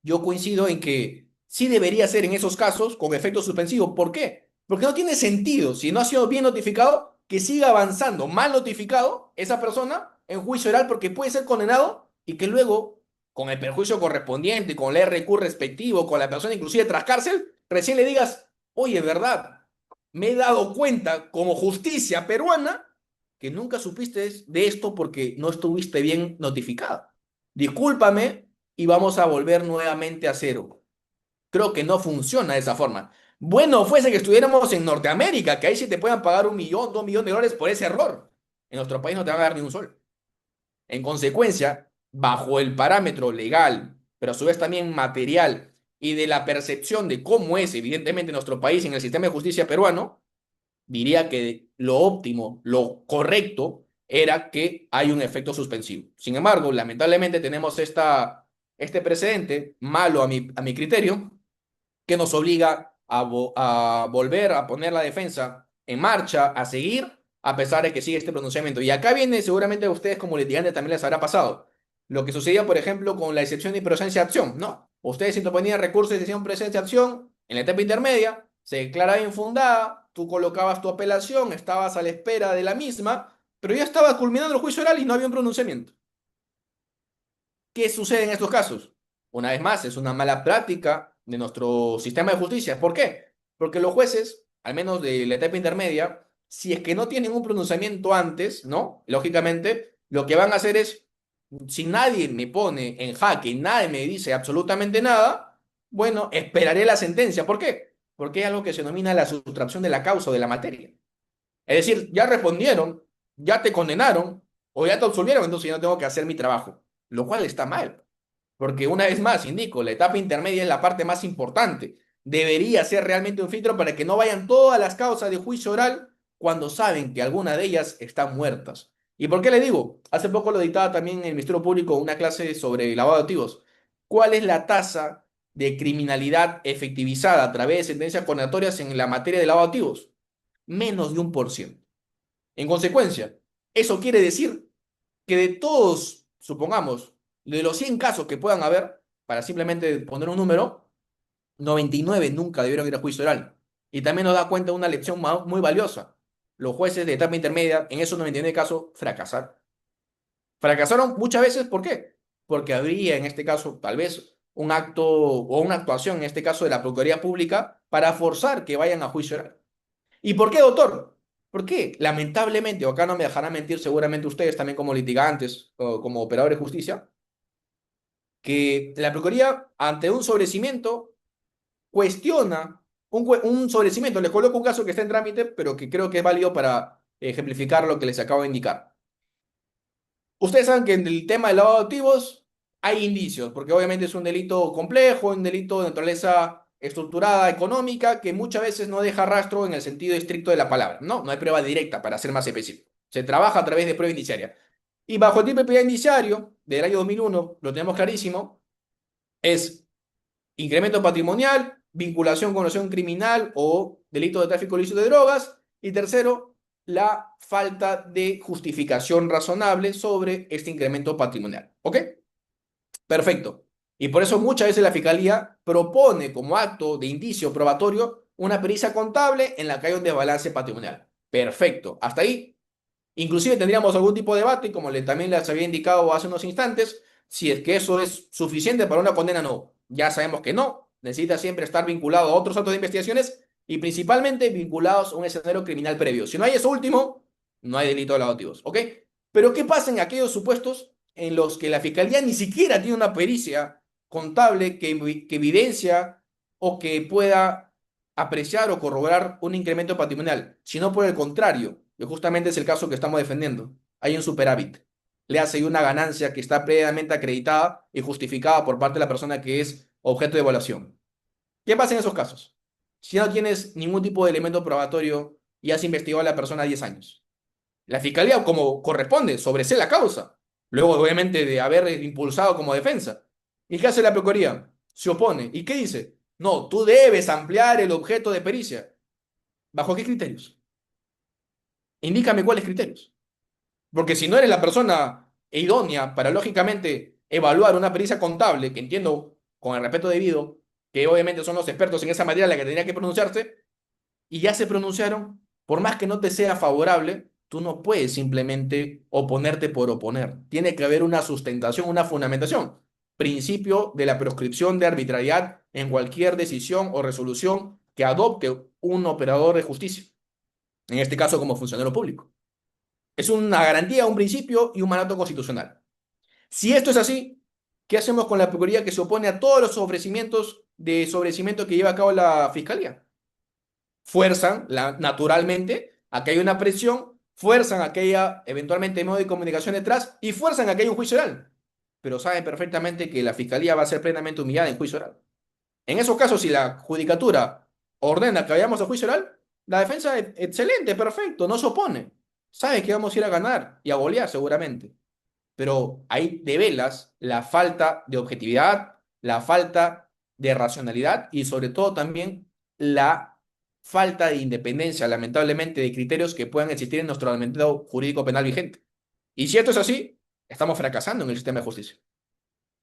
yo coincido en que sí debería ser en esos casos con efecto suspensivo. ¿Por qué? Porque no tiene sentido, si no ha sido bien notificado, que siga avanzando mal notificado esa persona en juicio oral porque puede ser condenado y que luego, con el perjuicio correspondiente, con el RQ respectivo, con la persona inclusive tras cárcel, recién le digas, oye, ¿verdad? Me he dado cuenta como justicia peruana que nunca supiste de esto porque no estuviste bien notificado. Discúlpame, y vamos a volver nuevamente a cero. Creo que no funciona de esa forma. Bueno, fuese que estuviéramos en Norteamérica, que ahí sí te puedan pagar 1 millón, 2 millones de dólares por ese error. En nuestro país no te van a dar ni un sol. En consecuencia, bajo el parámetro legal, pero a su vez también material y de la percepción de cómo es evidentemente nuestro país en el sistema de justicia peruano, diría que lo óptimo, lo correcto, era que hay un efecto suspensivo. Sin embargo, lamentablemente tenemos este precedente, malo a mi criterio, que nos obliga a volver a poner la defensa en marcha, a seguir, a pesar de que sigue este pronunciamiento. Y acá viene, seguramente a ustedes como litigantes también les habrá pasado. Lo que sucedía, por ejemplo, con la excepción de presencia de acción, ¿no? Ustedes interponían recursos de excepción presencia de acción en la etapa intermedia, se declaraba infundada, tú colocabas tu apelación, estabas a la espera de la misma, pero ya estaba culminando el juicio oral y no había un pronunciamiento. ¿Qué sucede en estos casos? Una vez más, es una mala práctica de nuestro sistema de justicia. ¿Por qué? Porque los jueces, al menos de la etapa intermedia, si es que no tienen un pronunciamiento antes, ¿no? Lógicamente, lo que van a hacer es, si nadie me pone en jaque, nadie me dice absolutamente nada, bueno, esperaré la sentencia. ¿Por qué? Porque hay algo que se denomina la sustracción de la causa o de la materia. Es decir, ya respondieron, ya te condenaron o ya te absolvieron, entonces yo no tengo que hacer mi trabajo, lo cual está mal. Porque una vez más, indico, la etapa intermedia es la parte más importante. Debería ser realmente un filtro para que no vayan todas las causas de juicio oral cuando saben que algunas de ellas están muertas. ¿Y por qué le digo? Hace poco lo dictaba también en el Ministerio Público una clase sobre lavado de activos. ¿Cuál es la tasa de criminalidad efectivizada a través de sentencias condenatorias en la materia de lavado de activos? Menos de 1%. En consecuencia, eso quiere decir que de todos, supongamos, de los 100 casos que puedan haber, para simplemente poner un número, 99 nunca debieron ir a juicio oral. Y también nos da cuenta de una lección muy valiosa. Los jueces de etapa intermedia, en esos 99 casos, fracasaron. Fracasaron muchas veces, ¿por qué? Porque habría, en este caso, tal vez un acto o una actuación, en este caso de la Procuraduría Pública, para forzar que vayan a juicio oral. ¿Y por qué, doctor? ¿Por qué? Lamentablemente, o acá no me dejarán mentir seguramente ustedes también como litigantes o como operadores de justicia, que la Procuraduría, ante un sobrecimiento, cuestiona un sobrecimiento. Les coloco un caso que está en trámite, pero que creo que es válido para ejemplificar lo que les acabo de indicar. Ustedes saben que en el tema del lavado de activos hay indicios, porque obviamente es un delito complejo, un delito de naturaleza estructurada, económica, que muchas veces no deja rastro en el sentido estricto de la palabra. No, no hay prueba directa, para ser más específico. Se trabaja a través de prueba indiciaria. Y bajo el tipo de prueba indiciario del año 2001, lo tenemos clarísimo, es incremento patrimonial, vinculación con acción criminal o delito de tráfico ilícito de drogas. Y tercero, la falta de justificación razonable sobre este incremento patrimonial. ¿Ok? Perfecto. Y por eso muchas veces la Fiscalía propone como acto de indicio probatorio una pericia contable en la que hay un desbalance patrimonial. Perfecto. Hasta ahí. Inclusive tendríamos algún tipo de debate, como también les había indicado hace unos instantes, si es que eso es suficiente para una condena o no. Ya sabemos que no. Necesita siempre estar vinculado a otros actos de investigaciones y principalmente vinculados a un escenario criminal previo. Si no hay eso último, no hay delito de lavado de activos. ¿Ok? Pero ¿qué pasa en aquellos supuestos en los que la Fiscalía ni siquiera tiene una pericia contable que evidencia o que pueda apreciar o corroborar un incremento patrimonial, sino por el contrario, que justamente es el caso que estamos defendiendo? Hay un superávit. Le hace una ganancia que está previamente acreditada y justificada por parte de la persona que es objeto de evaluación. ¿Qué pasa en esos casos? Si no tienes ningún tipo de elemento probatorio y has investigado a la persona 10 años. La fiscalía, como corresponde, sobresee la causa, luego obviamente de haber impulsado como defensa. ¿Y qué hace la Procuraduría? Se opone. ¿Y qué dice? No, tú debes ampliar el objeto de pericia. ¿Bajo qué criterios? Indícame cuáles criterios. Porque si no eres la persona idónea para, lógicamente, evaluar una pericia contable, que entiendo con el respeto debido, que obviamente son los expertos en esa materia la que tendría que pronunciarse, y ya se pronunciaron, por más que no te sea favorable, tú no puedes simplemente oponerte por oponer. Tiene que haber una sustentación, una fundamentación. Principio de la proscripción de arbitrariedad en cualquier decisión o resolución que adopte un operador de justicia, en este caso como funcionario público. Es una garantía, un principio y un mandato constitucional. Si esto es así, ¿qué hacemos con la Procuraduría que se opone a todos los ofrecimientos de sobrecimiento que lleva a cabo la Fiscalía? Fuerzan naturalmente a que haya una presión, fuerzan a que haya eventualmente medio de comunicación detrás y fuerzan a que haya un juicio oral. Pero saben perfectamente que la Fiscalía va a ser plenamente humillada en juicio oral. En esos casos, si la judicatura ordena que vayamos a juicio oral, la defensa es excelente, perfecto, no se opone. Sabe que vamos a ir a ganar y a golear seguramente. Pero ahí develas la falta de objetividad, la falta de racionalidad y sobre todo también la falta de independencia, lamentablemente, de criterios que puedan existir en nuestro ordenamiento jurídico penal vigente. Y si esto es así, estamos fracasando en el sistema de justicia.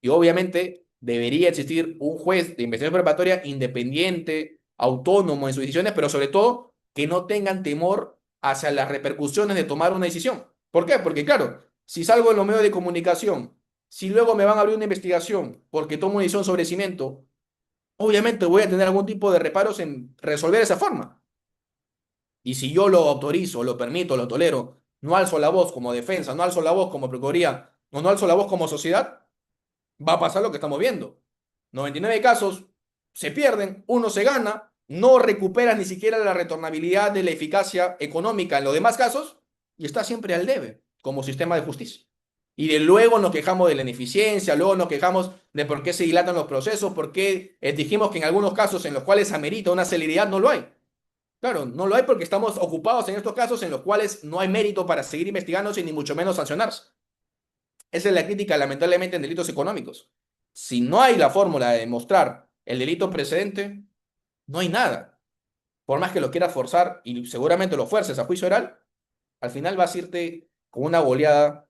Y obviamente debería existir un juez de investigación preparatoria independiente, autónomo en sus decisiones, pero sobre todo que no tengan temor hacia las repercusiones de tomar una decisión. ¿Por qué? Porque claro, si salgo en los medios de comunicación, si luego me van a abrir una investigación porque tomo una decisión sobre cimiento, obviamente voy a tener algún tipo de reparos en resolver esa forma. Y si yo lo autorizo, lo permito, lo tolero, no alzo la voz como defensa, no alzo la voz como procuraduría, o no alzo la voz como sociedad, va a pasar lo que estamos viendo. 99 casos se pierden, uno se gana, no recuperas ni siquiera la retornabilidad de la eficacia económica en los demás casos y está siempre al debe como sistema de justicia. Y de luego nos quejamos de la ineficiencia, luego nos quejamos de por qué se dilatan los procesos, por qué dijimos que en algunos casos en los cuales amerita una celeridad no lo hay. Claro, no lo hay porque estamos ocupados en estos casos en los cuales no hay mérito para seguir investigándose ni mucho menos sancionarse. Esa es la crítica, lamentablemente, en delitos económicos. Si no hay la fórmula de demostrar el delito precedente, no hay nada. Por más que lo quieras forzar y seguramente lo fuerces a juicio oral, al final vas a irte con una goleada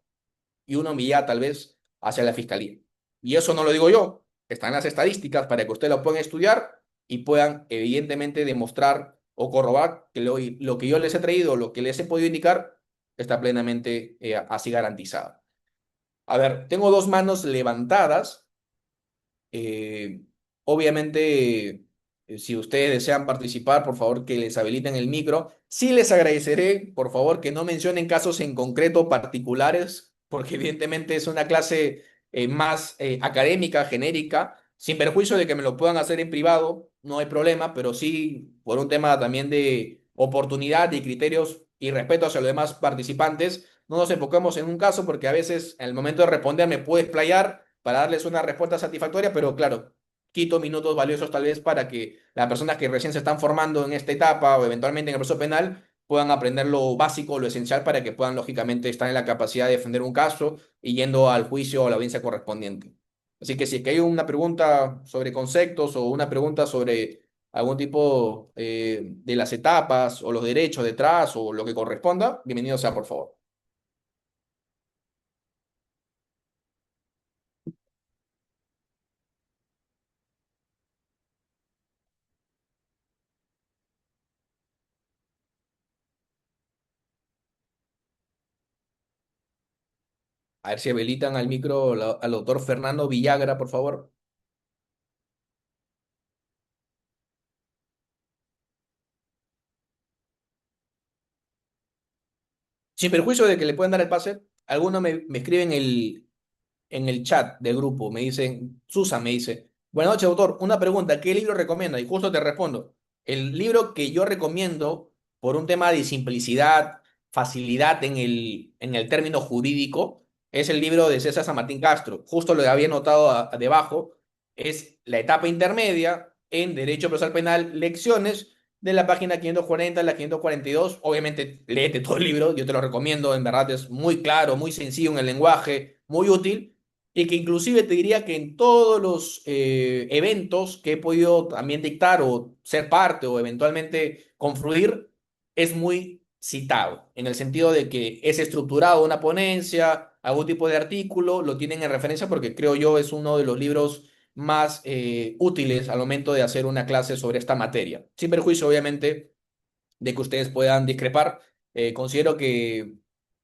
y una humillada tal vez hacia la fiscalía. Y eso no lo digo yo, están las estadísticas para que ustedes lo puedan estudiar y puedan evidentemente demostrar o corroborar que lo que yo les he traído, lo que les he podido indicar, está plenamente así garantizado. A ver, tengo dos manos levantadas. Eh, obviamente, si ustedes desean participar, por favor que les habiliten el micro. Sí les agradeceré, por favor, que no mencionen casos en concreto particulares, porque evidentemente es una clase más académica, genérica, sin perjuicio de que me lo puedan hacer en privado, no hay problema, pero sí por un tema también de oportunidad y criterios y respeto hacia los demás participantes, no nos enfocamos en un caso porque a veces en el momento de responder me puedo explayar para darles una respuesta satisfactoria, pero claro, quito minutos valiosos tal vez para que las personas que recién se están formando en esta etapa o eventualmente en el proceso penal puedan aprender lo básico, lo esencial para que puedan lógicamente estar en la capacidad de defender un caso y yendo al juicio o a la audiencia correspondiente. Así que si es que hay una pregunta sobre conceptos o una pregunta sobre algún tipo de las etapas o los derechos detrás o lo que corresponda, bienvenido sea, por favor. A ver si habilitan al micro al doctor Fernando Villagra, por favor. Sin perjuicio de que le puedan dar el pase, algunos me escriben en el chat del grupo, me dicen, Susan me dice, buenas noches, doctor, una pregunta, ¿qué libro recomienda? Y justo te respondo, el libro que yo recomiendo por un tema de simplicidad, facilidad en el término jurídico, es el libro de César San Martín Castro. Justo lo había notado debajo, es la etapa intermedia en Derecho Procesal Penal, lecciones de la página 540 a la 542. Obviamente, léete todo el libro, yo te lo recomiendo, en verdad es muy claro, muy sencillo en el lenguaje, muy útil y que inclusive te diría que en todos los eventos que he podido también dictar o ser parte o eventualmente confluir, es muy citado, en el sentido de que es estructurado una ponencia, algún tipo de artículo, lo tienen en referencia porque creo yo es uno de los libros más útiles al momento de hacer una clase sobre esta materia. Sin perjuicio, obviamente, de que ustedes puedan discrepar, considero que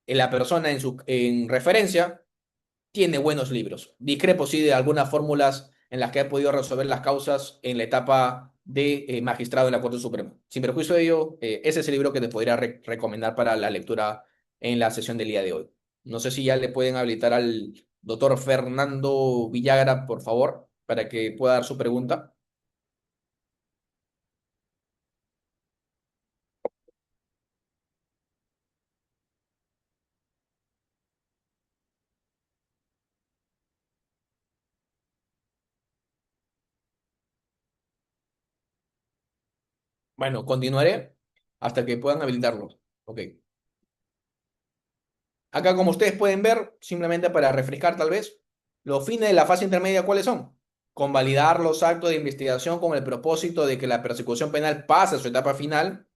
la persona en referencia tiene buenos libros. Discrepo, sí, de algunas fórmulas en las que ha podido resolver las causas en la etapa de magistrado en la Corte Suprema. Sin perjuicio de ello, ese es el libro que te podría recomendar para la lectura en la sesión del día de hoy. No sé si ya le pueden habilitar al doctor Fernando Villagra, por favor, para que pueda dar su pregunta. Bueno, continuaré hasta que puedan habilitarlo. Ok. Acá, como ustedes pueden ver, simplemente para refrescar tal vez, los fines de la fase intermedia, ¿cuáles son? Convalidar los actos de investigación con el propósito de que la persecución penal pase a su etapa final,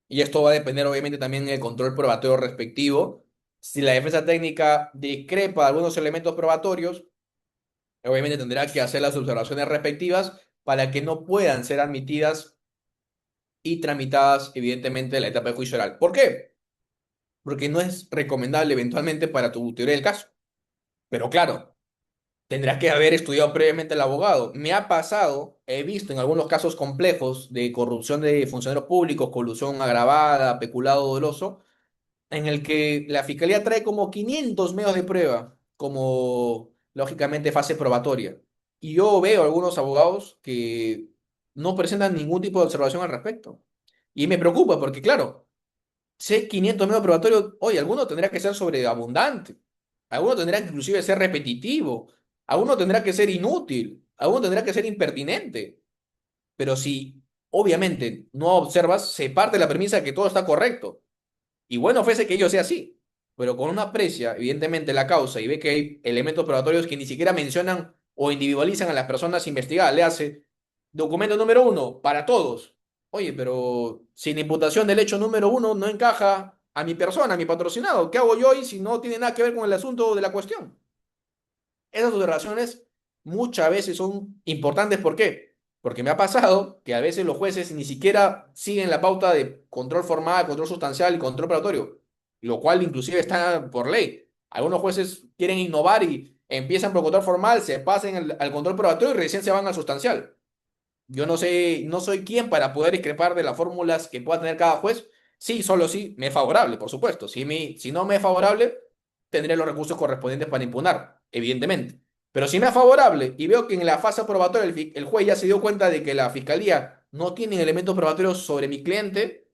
y esto va a depender obviamente también del control probatorio respectivo. Si la defensa técnica discrepa de algunos elementos probatorios, obviamente tendrá que hacer las observaciones respectivas para que no puedan ser admitidas y tramitadas, evidentemente, en la etapa de juicio oral. ¿Por qué? Porque no es recomendable eventualmente para tu teoría del caso. Pero claro, tendrás que haber estudiado previamente el abogado. Me ha pasado, he visto en algunos casos complejos de corrupción de funcionarios públicos, colusión agravada, peculado doloso, en el que la fiscalía trae como 500 medios de prueba, como lógicamente fase probatoria. Y yo veo algunos abogados que no presentan ningún tipo de observación al respecto. Y me preocupa porque, claro, sé 500 medios probatorios, oye, alguno tendrá que ser sobreabundante. Alguno tendrá que inclusive ser repetitivo, alguno tendrá que ser inútil, alguno tendrá que ser impertinente. Pero si obviamente no observas, se parte de la premisa de que todo está correcto. Y bueno, fuese que ello sea así. Pero con una aprecia, evidentemente, la causa y ve que hay elementos probatorios que ni siquiera mencionan o individualizan a las personas investigadas, le hace documento número uno para todos. Oye, pero si la imputación del hecho número uno no encaja a mi persona, a mi patrocinado, ¿qué hago yo hoy si no tiene nada que ver con el asunto de la cuestión? Esas observaciones muchas veces son importantes. ¿Por qué? Porque me ha pasado que a veces los jueces ni siquiera siguen la pauta de control formal, control sustancial y control probatorio, lo cual inclusive está por ley. Algunos jueces quieren innovar y empiezan por control formal, se pasan al control probatorio y recién se van al sustancial. Yo no sé, no soy quien para poder discrepar de las fórmulas que pueda tener cada juez. Sí, solo sí, me es favorable, por supuesto. Si no me es favorable, tendré los recursos correspondientes para impugnar, evidentemente. Pero si me es favorable y veo que en la fase probatoria el juez ya se dio cuenta de que la fiscalía no tiene elementos probatorios sobre mi cliente,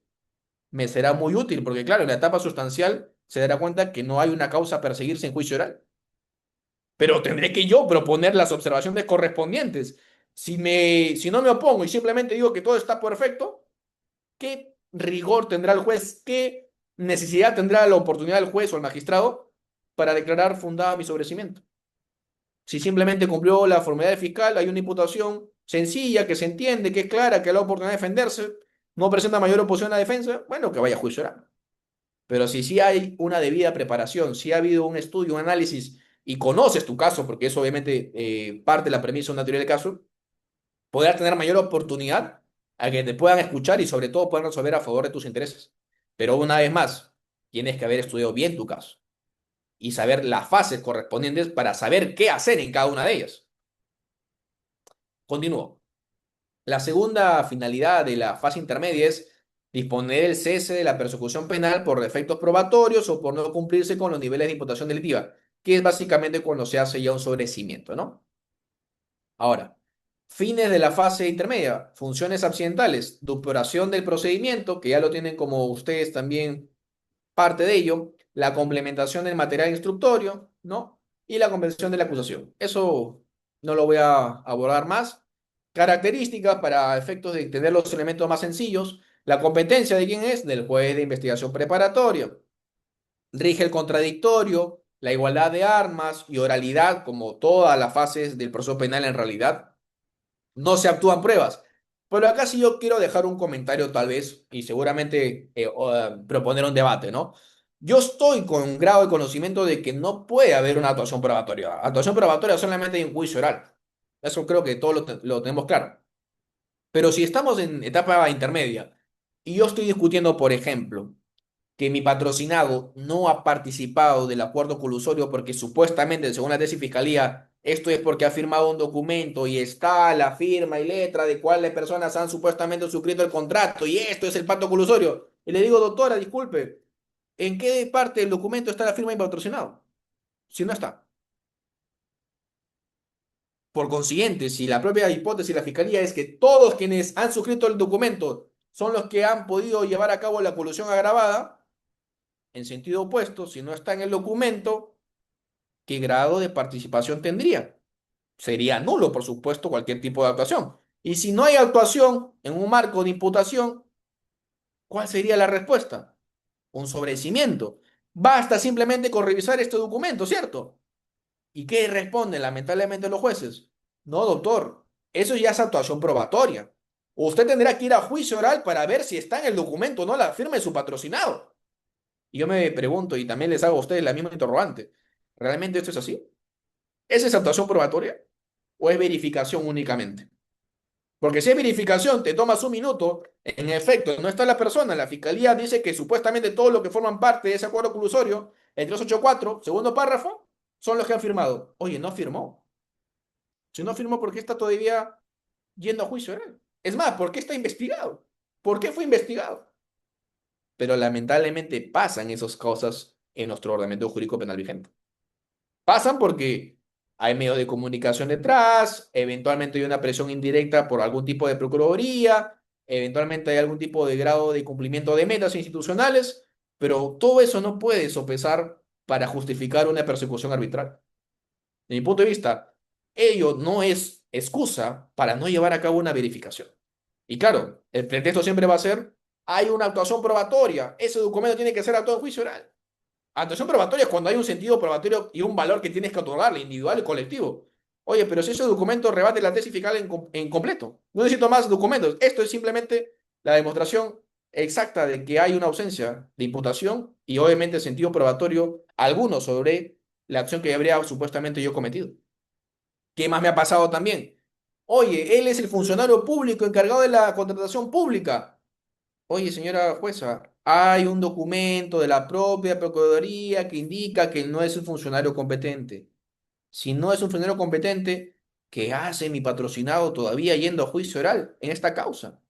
me será muy útil, porque claro, en la etapa sustancial se dará cuenta que no hay una causa a perseguirse en juicio oral. Pero tendré que yo proponer las observaciones correspondientes. Si no me opongo y simplemente digo que todo está perfecto, ¿qué rigor tendrá el juez? ¿Qué necesidad tendrá la oportunidad del juez o el magistrado para declarar fundada mi sobrecimiento? Si simplemente cumplió la formalidad fiscal, hay una imputación sencilla, que se entiende, que es clara, que da la oportunidad de defenderse, no presenta mayor oposición a la defensa, bueno, que vaya a juicio oral. Pero si sí hay una debida preparación, si ha habido un estudio, un análisis y conoces tu caso, porque eso obviamente parte de la premisa de una teoría del caso, podrás tener mayor oportunidad a que te puedan escuchar y sobre todo puedan resolver a favor de tus intereses. Pero una vez más, tienes que haber estudiado bien tu caso y saber las fases correspondientes para saber qué hacer en cada una de ellas. Continúo. La segunda finalidad de la fase intermedia es disponer el cese de la persecución penal por defectos probatorios o por no cumplirse con los niveles de imputación delictiva, que es básicamente cuando se hace ya un sobreseimiento, ¿no? Ahora, fines de la fase intermedia, funciones accidentales, depuración del procedimiento, que ya lo tienen como ustedes también parte de ello, la complementación del material instructorio, ¿no? Y la convención de la acusación. Eso no lo voy a abordar más. Características para efectos de entender los elementos más sencillos. La competencia de quién es, del juez de investigación preparatoria. Rige el contradictorio, la igualdad de armas y oralidad, como todas las fases del proceso penal en realidad. No se actúan pruebas. Pero acá sí yo quiero dejar un comentario tal vez y seguramente proponer un debate, ¿no? Yo estoy con un grado de conocimiento de que no puede haber una actuación probatoria. Actuación probatoria solamente hay un juicio oral. Eso creo que todos lo tenemos claro. Pero si estamos en etapa intermedia y yo estoy discutiendo, por ejemplo, que mi patrocinado no ha participado del acuerdo colusorio porque supuestamente, según la tesis fiscalía, esto es porque ha firmado un documento y está la firma y letra de cuáles personas han supuestamente suscrito el contrato y esto es el pacto colusorio. Y le digo, doctora, disculpe, ¿en qué parte del documento está la firma y patrocinado? Si no está. Por consiguiente, si la propia hipótesis de la fiscalía es que todos quienes han suscrito el documento son los que han podido llevar a cabo la colusión agravada, en sentido opuesto, si no está en el documento, ¿qué grado de participación tendría? Sería nulo, por supuesto, cualquier tipo de actuación. Y si no hay actuación en un marco de imputación, ¿cuál sería la respuesta? Un sobrecimiento. Basta simplemente con revisar este documento, ¿cierto? ¿Y qué responden lamentablemente los jueces? No, doctor, eso ya es actuación probatoria. Usted tendrá que ir a juicio oral para ver si está en el documento o no la firma de su patrocinado. Y yo me pregunto, y también les hago a ustedes la misma interrogante, ¿realmente esto es así? ¿Es esa actuación probatoria o es verificación únicamente? Porque si es verificación, te tomas un minuto, en efecto, no está la persona, la fiscalía dice que supuestamente todos los que forman parte de ese acuerdo colusorio, el 384, segundo párrafo, son los que han firmado. Oye, no firmó. Si no firmó, ¿por qué está todavía yendo a juicio oral? Es más, ¿por qué está investigado? ¿Por qué fue investigado? Pero lamentablemente pasan esas cosas en nuestro ordenamiento jurídico penal vigente. Pasan porque hay medios de comunicación detrás, eventualmente hay una presión indirecta por algún tipo de procuraduría, eventualmente hay algún tipo de grado de cumplimiento de metas institucionales, pero todo eso no puede sopesar para justificar una persecución arbitral. De mi punto de vista, ello no es excusa para no llevar a cabo una verificación. Y claro, el pretexto siempre va a ser, hay una actuación probatoria, ese documento tiene que ser actuado en juicio oral. Actuación probatoria es cuando hay un sentido probatorio y un valor que tienes que otorgarle, individual y colectivo. Oye, pero si ese documento rebate la tesis fiscal en completo, no necesito más documentos. Esto es simplemente la demostración exacta de que hay una ausencia de imputación y obviamente sentido probatorio alguno sobre la acción que habría supuestamente yo cometido. ¿Qué más me ha pasado también? Oye, él es el funcionario público encargado de la contratación pública. Oye, señora jueza, hay un documento de la propia Procuraduría que indica que no es un funcionario competente. Si no es un funcionario competente, ¿qué hace mi patrocinado todavía yendo a juicio oral en esta causa?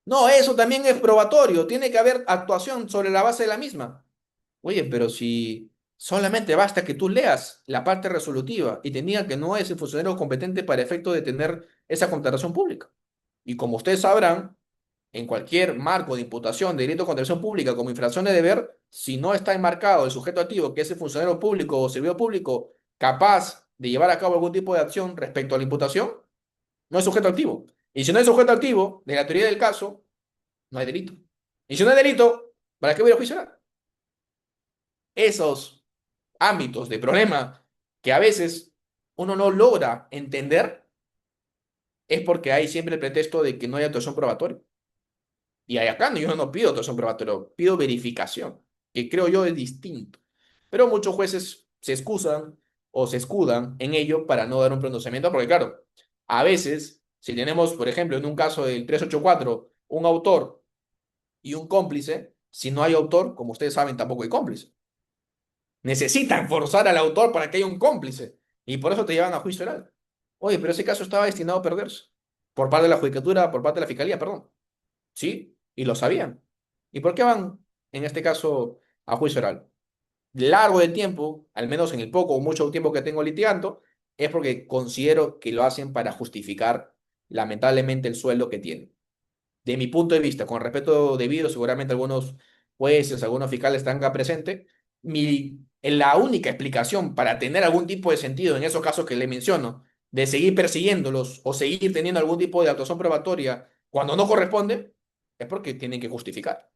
No, eso también es probatorio. Tiene que haber actuación sobre la base de la misma. Oye, pero si solamente basta que tú leas la parte resolutiva y te diga que no es el funcionario competente para efecto de tener esa contratación pública. Y como ustedes sabrán, en cualquier marco de imputación de delito contra la acción pública como infracción de deber, si no está enmarcado el sujeto activo, que es el funcionario público o servidor público, capaz de llevar a cabo algún tipo de acción respecto a la imputación, no es sujeto activo. Y si no es sujeto activo, de la teoría del caso, no hay delito. Y si no hay delito, ¿para qué voy a juiciar? Esos ámbitos de problema que a veces uno no logra entender es porque hay siempre el pretexto de que no hay actuación probatoria. Y acá yo no pido actuación probatoria, pido verificación, que creo yo es distinto. Pero muchos jueces se excusan o se escudan en ello para no dar un pronunciamiento, porque claro, a veces, si tenemos, por ejemplo, en un caso del 384 un autor y un cómplice, si no hay autor, como ustedes saben, tampoco hay cómplice. Necesitan forzar al autor para que haya un cómplice. Y por eso te llevan a juicio oral. Oye, pero ese caso estaba destinado a perderse. Por parte de la judicatura, por parte de la fiscalía, perdón. Sí, y lo sabían. ¿Y por qué van, en este caso, a juicio oral? Largo del tiempo, al menos en el poco o mucho tiempo que tengo litigando, es porque considero que lo hacen para justificar, lamentablemente, el sueldo que tienen. De mi punto de vista, con respeto debido, seguramente algunos jueces, algunos fiscales están acá presentes, la única explicación para tener algún tipo de sentido en esos casos que le menciono, de seguir persiguiéndolos o seguir teniendo algún tipo de actuación probatoria cuando no corresponde, es porque tienen que justificar.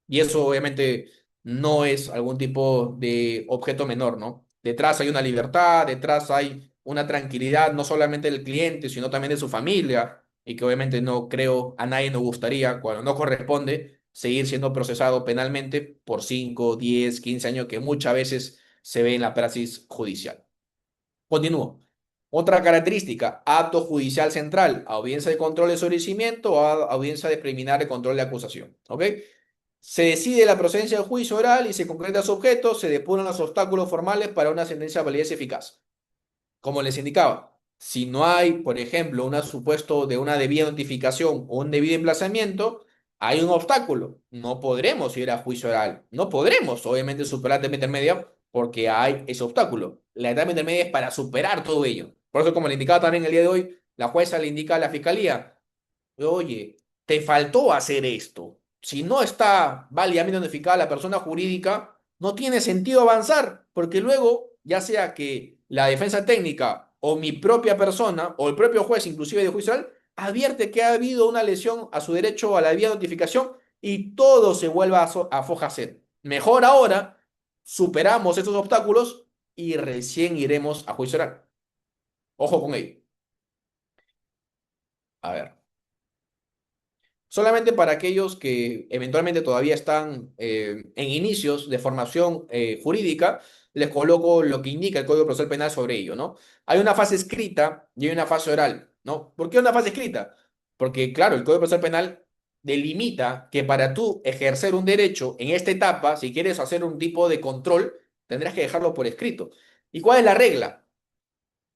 Y eso obviamente no es algún tipo de objeto menor, ¿no? Detrás hay una libertad, detrás hay una tranquilidad, no solamente del cliente, sino también de su familia, y que obviamente no creo a nadie nos gustaría, cuando no corresponde, seguir siendo procesado penalmente por 5, 10, 15 años que muchas veces se ve en la praxis judicial. Continúo. Otra característica, acto judicial central, audiencia de control de sobrecimiento o audiencia de preliminar de control de acusación. ¿Ok? Se decide la procedencia del juicio oral y se concreta su objeto, se depuran los obstáculos formales para una sentencia de validez eficaz. Como les indicaba, si no hay, por ejemplo, un supuesto de una debida notificación o un debido emplazamiento, hay un obstáculo. No podremos ir a juicio oral. No podremos, obviamente, superar la etapa intermedia porque hay ese obstáculo. La etapa intermedia es para superar todo ello. Por eso, como le indicaba también el día de hoy, la jueza le indica a la fiscalía, oye, te faltó hacer esto. Si no está válidamente notificada la persona jurídica, no tiene sentido avanzar, porque luego, ya sea que la defensa técnica o mi propia persona o el propio juez, inclusive de juicio oral, advierte que ha habido una lesión a su derecho a la debida notificación y todo se vuelva a foja cero. Mejor ahora superamos estos obstáculos y recién iremos a juicio oral. Ojo con ello. A ver. Solamente para aquellos que eventualmente todavía están en inicios de formación jurídica, les coloco lo que indica el Código Procesal Penal sobre ello, ¿no? Hay una fase escrita y hay una fase oral, ¿no? ¿Por qué una fase escrita? Porque, claro, el Código Procesal Penal delimita que para tú ejercer un derecho en esta etapa, si quieres hacer un tipo de control, tendrás que dejarlo por escrito. ¿Y cuál es la regla?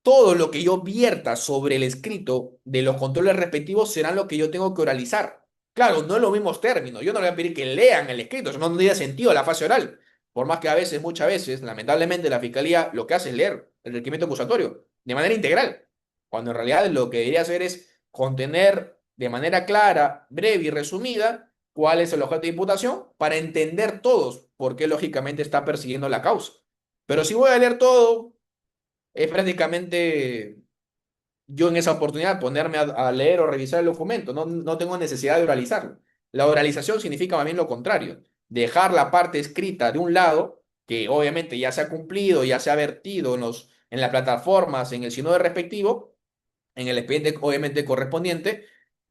Todo lo que yo vierta sobre el escrito de los controles respectivos serán lo que yo tengo que oralizar. Claro, no en los mismos términos. Yo no le voy a pedir que lean el escrito, eso no tendría sentido la fase oral. Por más que a veces, muchas veces, lamentablemente, la fiscalía lo que hace es leer el requerimiento acusatorio de manera integral, cuando en realidad lo que debería hacer es contener de manera clara, breve y resumida cuál es el objeto de imputación para entender todos por qué lógicamente está persiguiendo la causa. Pero si voy a leer todo, es prácticamente yo en esa oportunidad ponerme a leer o revisar el documento. No tengo necesidad de oralizarlo. La oralización significa más bien lo contrario, dejar la parte escrita de un lado, que obviamente ya se ha cumplido, ya se ha vertido en las plataformas, en el sínodo respectivo, en el expediente obviamente correspondiente,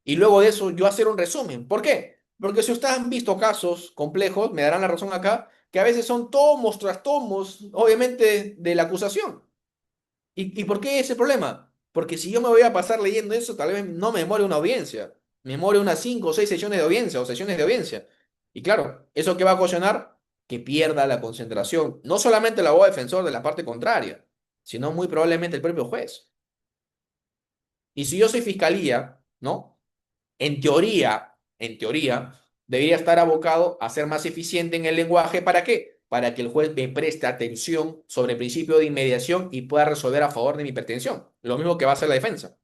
y luego de eso yo hacer un resumen. ¿Por qué? Porque si ustedes han visto casos complejos, me darán la razón acá, que a veces son tomos tras tomos, obviamente, de la acusación. ¿Y por qué ese problema? Porque si yo me voy a pasar leyendo eso, tal vez no me demore una audiencia, me demore unas 5 o 6 sesiones de audiencia o sesiones de audiencia. Y claro, ¿eso qué va a ocasionar? Que pierda la concentración, no solamente el abogado defensor de la parte contraria, sino muy probablemente el propio juez. Y si yo soy fiscalía, ¿no? En teoría, debería estar abocado a ser más eficiente en el lenguaje. ¿Para qué? Para que el juez me preste atención sobre el principio de inmediación y pueda resolver a favor de mi pretensión. Lo mismo que va a hacer la defensa.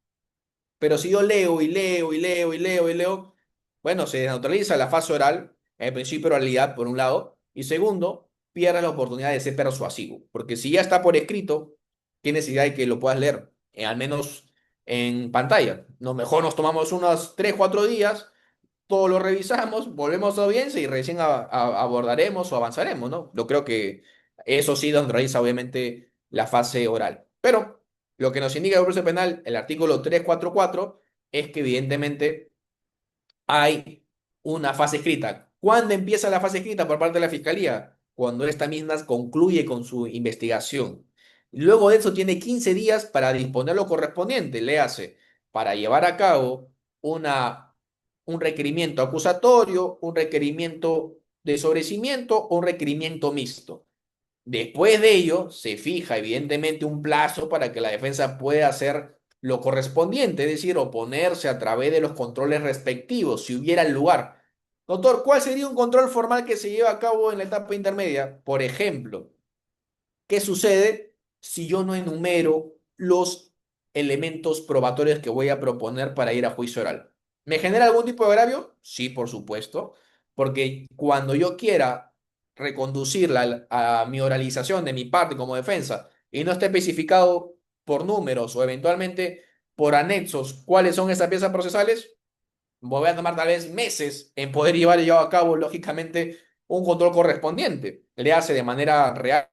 Pero si yo leo y leo y leo y leo y leo, bueno, se neutraliza la fase oral, el principio de oralidad por un lado, y segundo, pierde la oportunidad de ser persuasivo. Porque si ya está por escrito, ¿qué necesidad de que lo puedas leer? Al menos en pantalla. No, mejor nos tomamos unos 3 4 días, todo lo revisamos, volvemos a audiencia y recién abordaremos o avanzaremos, ¿no? Yo creo que eso sí neutraliza obviamente la fase oral. Pero lo que nos indica el proceso penal, el artículo 344, es que evidentemente hay una fase escrita. ¿Cuándo empieza la fase escrita por parte de la fiscalía? Cuando esta misma concluye con su investigación. Luego de eso tiene 15 días para disponer lo correspondiente, le hace para llevar a cabo un requerimiento acusatorio, un requerimiento de sobrecimiento o un requerimiento mixto. Después de ello, se fija evidentemente un plazo para que la defensa pueda hacer lo correspondiente, es decir, oponerse a través de los controles respectivos, si hubiera el lugar. Doctor, ¿cuál sería un control formal que se lleva a cabo en la etapa intermedia? Por ejemplo, ¿qué sucede si yo no enumero los elementos probatorios que voy a proponer para ir a juicio oral? ¿Me genera algún tipo de agravio? Sí, por supuesto, porque cuando yo quiera reconducirla a mi oralización de mi parte como defensa y no esté especificado por números o eventualmente por anexos cuáles son esas piezas procesales, voy a tomar tal vez meses en poder llevar yo a cabo, lógicamente, un control correspondiente. Le hace de manera real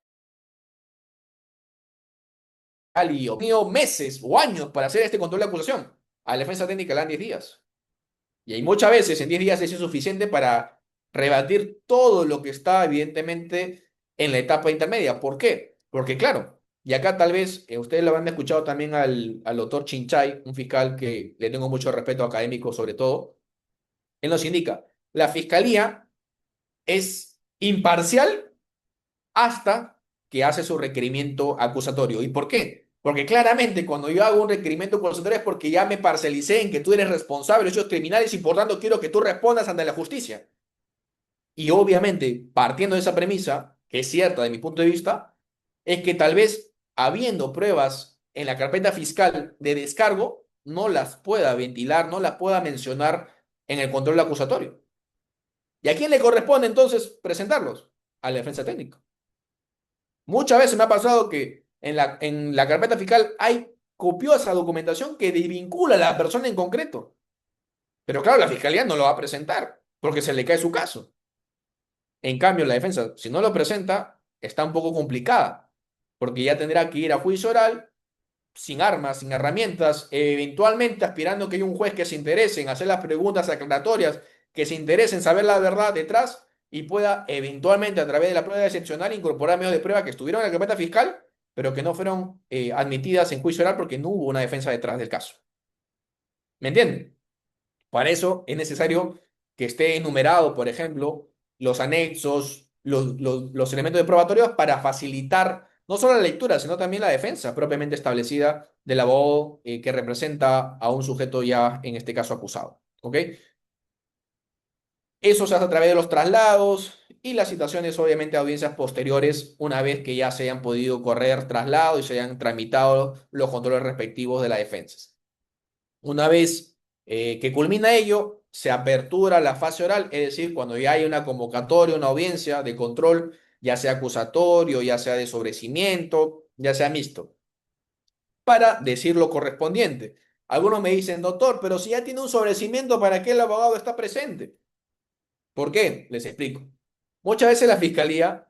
y he tenido meses o años para hacer este control de acusación. A la defensa técnica le dan 10 días. Y hay muchas veces en 10 días es insuficiente para rebatir todo lo que está evidentemente en la etapa intermedia. ¿Por qué? Porque claro, y acá tal vez ustedes lo habrán escuchado también al doctor Chinchay, un fiscal que le tengo mucho respeto académico sobre todo. Él nos indica, la fiscalía es imparcial hasta que hace su requerimiento acusatorio. ¿Y por qué? Porque claramente cuando yo hago un requerimiento acusatorio es porque ya me parcialicé en que tú eres responsable de hechos criminales y por tanto quiero que tú respondas ante la justicia. Y obviamente, partiendo de esa premisa, que es cierta de mi punto de vista, es que tal vez habiendo pruebas en la carpeta fiscal de descargo, no las pueda ventilar, no las pueda mencionar en el control acusatorio. ¿Y a quién le corresponde entonces presentarlos? A la defensa técnica. Muchas veces me ha pasado que en la carpeta fiscal hay copiosa documentación que desvincula a la persona en concreto. Pero claro, la fiscalía no lo va a presentar porque se le cae su caso. En cambio, la defensa, si no lo presenta, está un poco complicada porque ya tendrá que ir a juicio oral sin armas, sin herramientas, eventualmente aspirando que haya un juez que se interese en hacer las preguntas aclaratorias, que se interese en saber la verdad detrás y pueda eventualmente a través de la prueba excepcional incorporar medios de prueba que estuvieron en la carpeta fiscal, pero que no fueron admitidas en juicio oral porque no hubo una defensa detrás del caso. ¿Me entienden? Para eso es necesario que esté enumerado, por ejemplo, los anexos, los elementos de probatorios para facilitar no solo la lectura, sino también la defensa propiamente establecida del abogado que representa a un sujeto ya, en este caso, acusado. ¿Ok? Eso se hace a través de los traslados y las citaciones, obviamente, a audiencias posteriores, una vez que ya se hayan podido correr traslado y se hayan tramitado los controles respectivos de la defensa. Una vez que culmina ello, se apertura la fase oral, es decir, cuando ya hay una convocatoria, una audiencia de control, ya sea acusatorio, ya sea de sobrecimiento, ya sea mixto, para decir lo correspondiente. Algunos me dicen, doctor, pero si ya tiene un sobrecimiento, ¿para qué el abogado está presente? ¿Por qué? Les explico. Muchas veces la fiscalía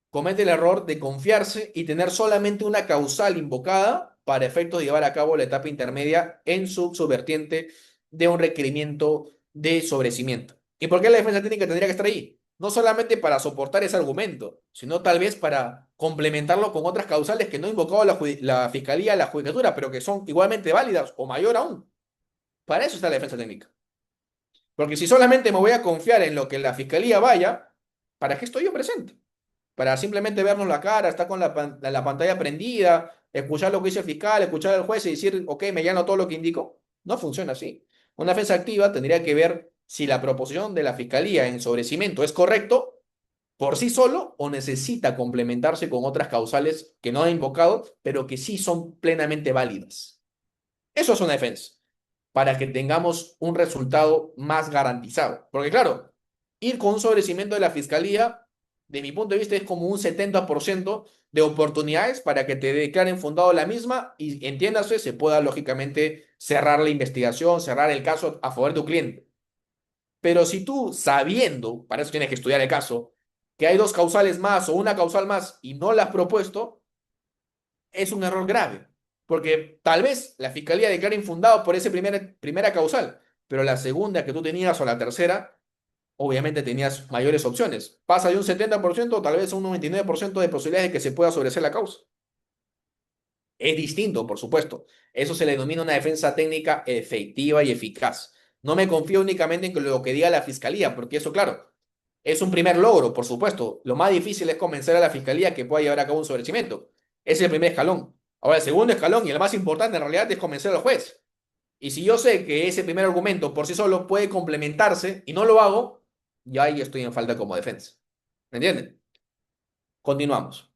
comete el error de confiarse y tener solamente una causal invocada para efectos de llevar a cabo la etapa intermedia en su subvertiente de un requerimiento de sobrecimiento. ¿Y por qué la defensa técnica tendría que estar ahí? No solamente para soportar ese argumento, sino tal vez para complementarlo con otras causales que no ha invocado la fiscalía, la judicatura, pero que son igualmente válidas o mayor aún. Para eso está la defensa técnica. Porque si solamente me voy a confiar en lo que la fiscalía vaya, ¿para qué estoy yo presente? Para simplemente vernos la cara, estar con la pantalla prendida, escuchar lo que dice el fiscal, escuchar al juez y decir, ok, me llano todo lo que indico. No funciona así. Una defensa activa tendría que ver si la proposición de la fiscalía en sobrecimiento es correcto por sí solo o necesita complementarse con otras causales que no ha invocado, pero que sí son plenamente válidas. Eso es una defensa, para que tengamos un resultado más garantizado. Porque claro, ir con un sobrecimiento de la fiscalía, de mi punto de vista, es como un 70% de oportunidades para que te declaren fundado la misma y entiéndase, se pueda lógicamente cerrar la investigación, cerrar el caso a favor de tu cliente. Pero si tú, sabiendo, para eso tienes que estudiar el caso, que hay dos causales más o una causal más y no la has propuesto, es un error grave, porque tal vez la fiscalía declara infundado por esa primera causal, pero la segunda que tú tenías o la tercera, obviamente tenías mayores opciones. Pasa de un 70% tal vez a un 99% de posibilidades de que se pueda sobreseer la causa. Es distinto, por supuesto. Eso se le denomina una defensa técnica efectiva y eficaz. No me confío únicamente en lo que diga la fiscalía, porque eso, claro, es un primer logro, por supuesto. Lo más difícil es convencer a la fiscalía que pueda llevar a cabo un sobrecimiento. Ese es el primer escalón. Ahora, el segundo escalón y el más importante en realidad es convencer al juez. Y si yo sé que ese primer argumento por sí solo puede complementarse y no lo hago, ya ahí estoy en falta como defensa. ¿Me entienden? Continuamos.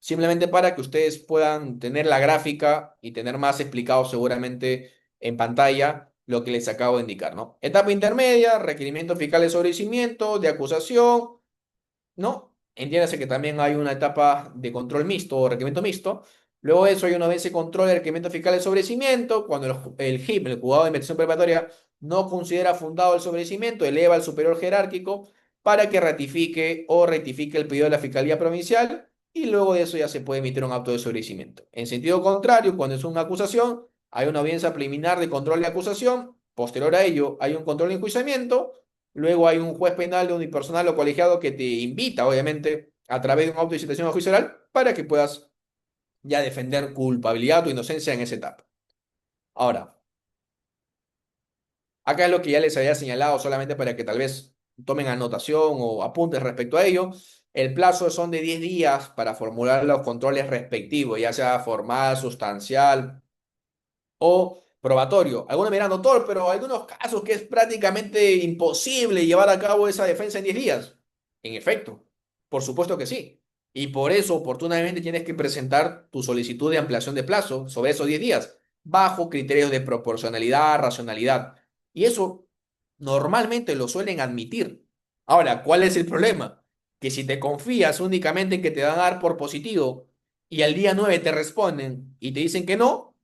Simplemente para que ustedes puedan tener la gráfica y tener más explicado seguramente en pantalla lo que les acabo de indicar, ¿no? Etapa intermedia, requerimiento fiscal de sobrecimiento, de acusación, ¿no? Entiéndase que también hay una etapa de control mixto o requerimiento mixto. Luego de eso hay una vez se controla el requerimiento fiscal de sobrecimiento. Cuando el JIP, el juzgado de investigación preparatoria, no considera fundado el sobrecimiento, eleva al superior jerárquico para que ratifique o rectifique el pedido de la Fiscalía Provincial y luego de eso ya se puede emitir un auto de sobrecimiento. En sentido contrario, cuando es una acusación, hay una audiencia preliminar de control de acusación. Posterior a ello, hay un control de enjuiciamiento. Luego hay un juez penal de unipersonal o colegiado que te invita, obviamente, a través de un auto de citación a juicio oral para que puedas ya defender culpabilidad o inocencia en esa etapa. Ahora, acá es lo que ya les había señalado, solamente para que tal vez tomen anotación o apuntes respecto a ello. El plazo son de 10 días para formular los controles respectivos, ya sea formal, sustancial o probatorio. Algunos me dirán, doctor, pero hay algunos casos que es prácticamente imposible llevar a cabo esa defensa en 10 días. En efecto, por supuesto que sí. Y por eso, oportunamente, tienes que presentar tu solicitud de ampliación de plazo sobre esos 10 días, bajo criterios de proporcionalidad, racionalidad. Y eso normalmente lo suelen admitir. Ahora, ¿cuál es el problema? Que si te confías únicamente en que te van a dar por positivo y al día 9 te responden y te dicen que no,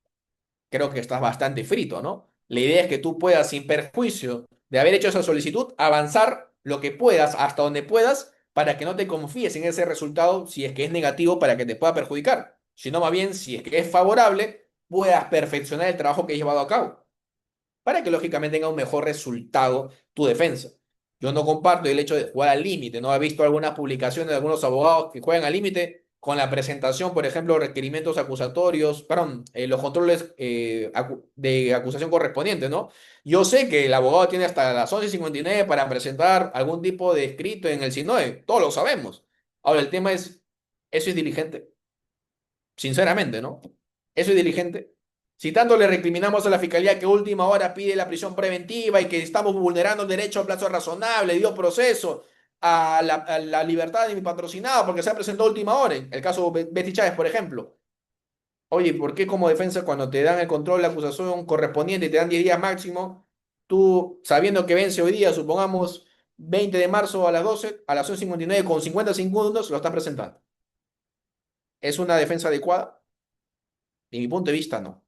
creo que estás bastante frito, ¿no? La idea es que tú puedas, sin perjuicio de haber hecho esa solicitud, avanzar lo que puedas, hasta donde puedas, para que no te confíes en ese resultado si es que es negativo para que te pueda perjudicar. Sino más bien, si es que es favorable, puedas perfeccionar el trabajo que has llevado a cabo, para que lógicamente tenga un mejor resultado tu defensa. Yo no comparto el hecho de jugar al límite, ¿no? He visto algunas publicaciones de algunos abogados que juegan al límite con la presentación, por ejemplo, requerimientos acusatorios, perdón, los controles de acusación correspondientes, ¿no? Yo sé que el abogado tiene hasta las 11:59 para presentar algún tipo de escrito en el SINOE, todos lo sabemos. Ahora, el tema es, ¿eso es diligente? Sinceramente, ¿no? Eso es diligente. Si tanto le recriminamos a la fiscalía que a última hora pide la prisión preventiva y que estamos vulnerando el derecho a plazo razonable, dio proceso a la libertad de mi patrocinado porque se ha presentado a última hora, el caso Betty Chávez, por ejemplo. Oye, ¿por qué como defensa cuando te dan el control de la acusación correspondiente y te dan 10 días máximo? Tú, sabiendo que vence hoy día, supongamos 20 de marzo a las 12, a las 11:59 con 50 segundos, lo estás presentando. ¿Es una defensa adecuada? De mi punto de vista, no.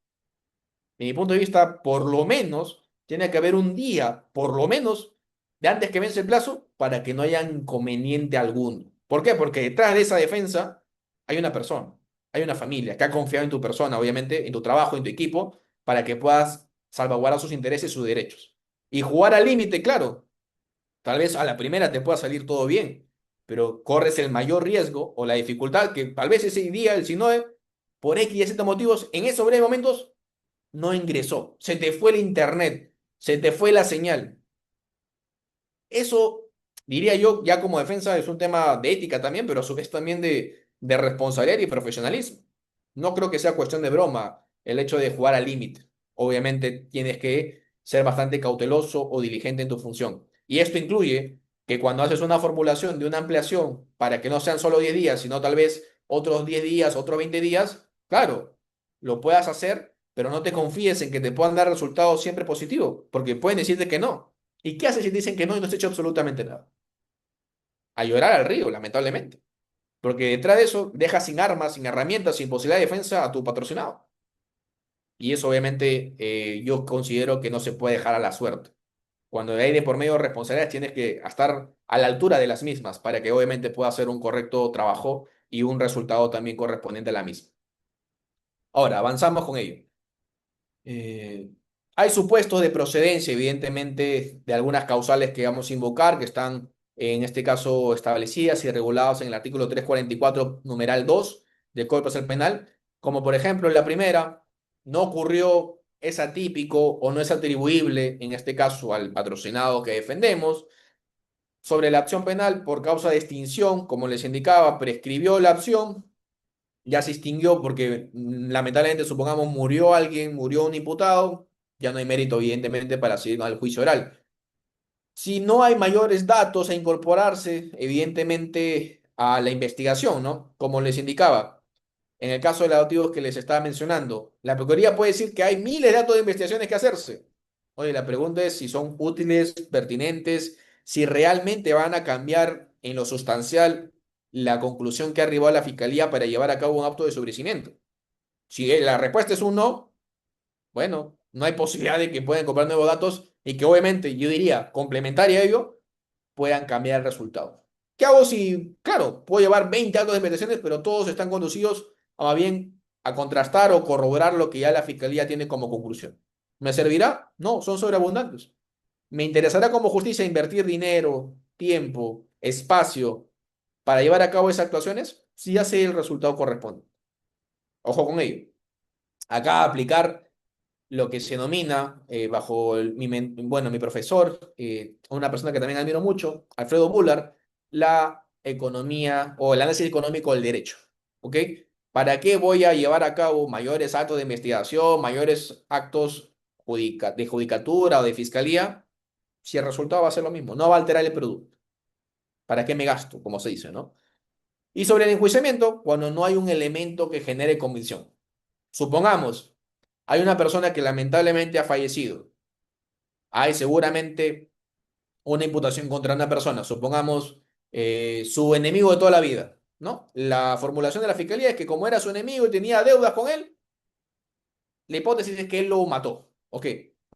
De mi punto de vista, por lo menos, tiene que haber un día, por lo menos, de antes que vence el plazo, para que no haya inconveniente alguno. ¿Por qué? Porque detrás de esa defensa hay una persona, hay una familia que ha confiado en tu persona, obviamente, en tu trabajo, en tu equipo, para que puedas salvaguardar sus intereses y sus derechos. Y jugar al límite, claro, tal vez a la primera te pueda salir todo bien, pero corres el mayor riesgo o la dificultad que tal vez ese día, el 19, por X y Z motivos, en esos breves momentos no ingresó. Se te fue el internet, se te fue la señal. Eso, diría yo, ya como defensa es un tema de ética también, pero a su vez también de responsabilidad y profesionalismo. No creo que sea cuestión de broma el hecho de jugar al límite. Obviamente tienes que ser bastante cauteloso o diligente en tu función. Y esto incluye que cuando haces una formulación de una ampliación para que no sean solo 10 días, sino tal vez otros 10 días, otros 20 días, claro, lo puedas hacer, pero no te confíes en que te puedan dar resultados siempre positivos, porque pueden decirte que no. ¿Y qué haces si te dicen que no y no has hecho absolutamente nada? A llorar al río, lamentablemente. Porque detrás de eso dejas sin armas, sin herramientas, sin posibilidad de defensa a tu patrocinado. Y eso obviamente yo considero que no se puede dejar a la suerte. Cuando hay de por medio responsabilidades, tienes que estar a la altura de las mismas para que obviamente pueda hacer un correcto trabajo y un resultado también correspondiente a la misma. Ahora, avanzamos con ello. Eh, Hay supuestos de procedencia, evidentemente, de algunas causales que vamos a invocar, que están en este caso establecidas y reguladas en el artículo 344, numeral 2 del Código Procesal Penal, como por ejemplo en la primera, no ocurrió, es atípico o no es atribuible, en este caso al patrocinado que defendemos. Sobre la acción penal, por causa de extinción, como les indicaba, prescribió la acción, ya se extinguió porque lamentablemente, supongamos, murió alguien, murió un imputado, ya no hay mérito, evidentemente, para seguir al juicio oral. Si no hay mayores datos a incorporarse, evidentemente, a la investigación, ¿no? Como les indicaba, en el caso de los adoptivos que les estaba mencionando, la Procuraduría puede decir que hay miles de datos de investigaciones que hacerse. Oye, la pregunta es si son útiles, pertinentes, si realmente van a cambiar en lo sustancial la conclusión que ha arribado a la Fiscalía para llevar a cabo un acto de sobreseimiento. Si la respuesta es un no, bueno, no hay posibilidad de que puedan comprar nuevos datos y que obviamente, yo diría, complementaria a ello, puedan cambiar el resultado. ¿Qué hago si, claro, puedo llevar 20 actos de investigaciones, pero todos están conducidos a más bien a contrastar o corroborar lo que ya la Fiscalía tiene como conclusión? ¿Me servirá? No, son sobreabundantes. ¿Me interesará como justicia invertir dinero, tiempo, espacio para llevar a cabo esas actuaciones? Si ya sé el resultado corresponde. Ojo con ello. Acá aplicar lo que se denomina, bajo bueno, mi profesor, una persona que también admiro mucho, Alfredo Bullard, la economía o el análisis económico del derecho. ¿Ok? ¿Para qué voy a llevar a cabo mayores actos de investigación, mayores actos de judicatura o de fiscalía, si el resultado va a ser lo mismo? No va a alterar el producto. ¿Para qué me gasto? Como se dice, ¿no? Y sobre el enjuiciamiento, cuando no hay un elemento que genere convicción. Supongamos, hay una persona que lamentablemente ha fallecido. Hay seguramente una imputación contra una persona, supongamos su enemigo de toda la vida, ¿no? La formulación de la fiscalía es que como era su enemigo y tenía deudas con él, la hipótesis es que él lo mató. Ok.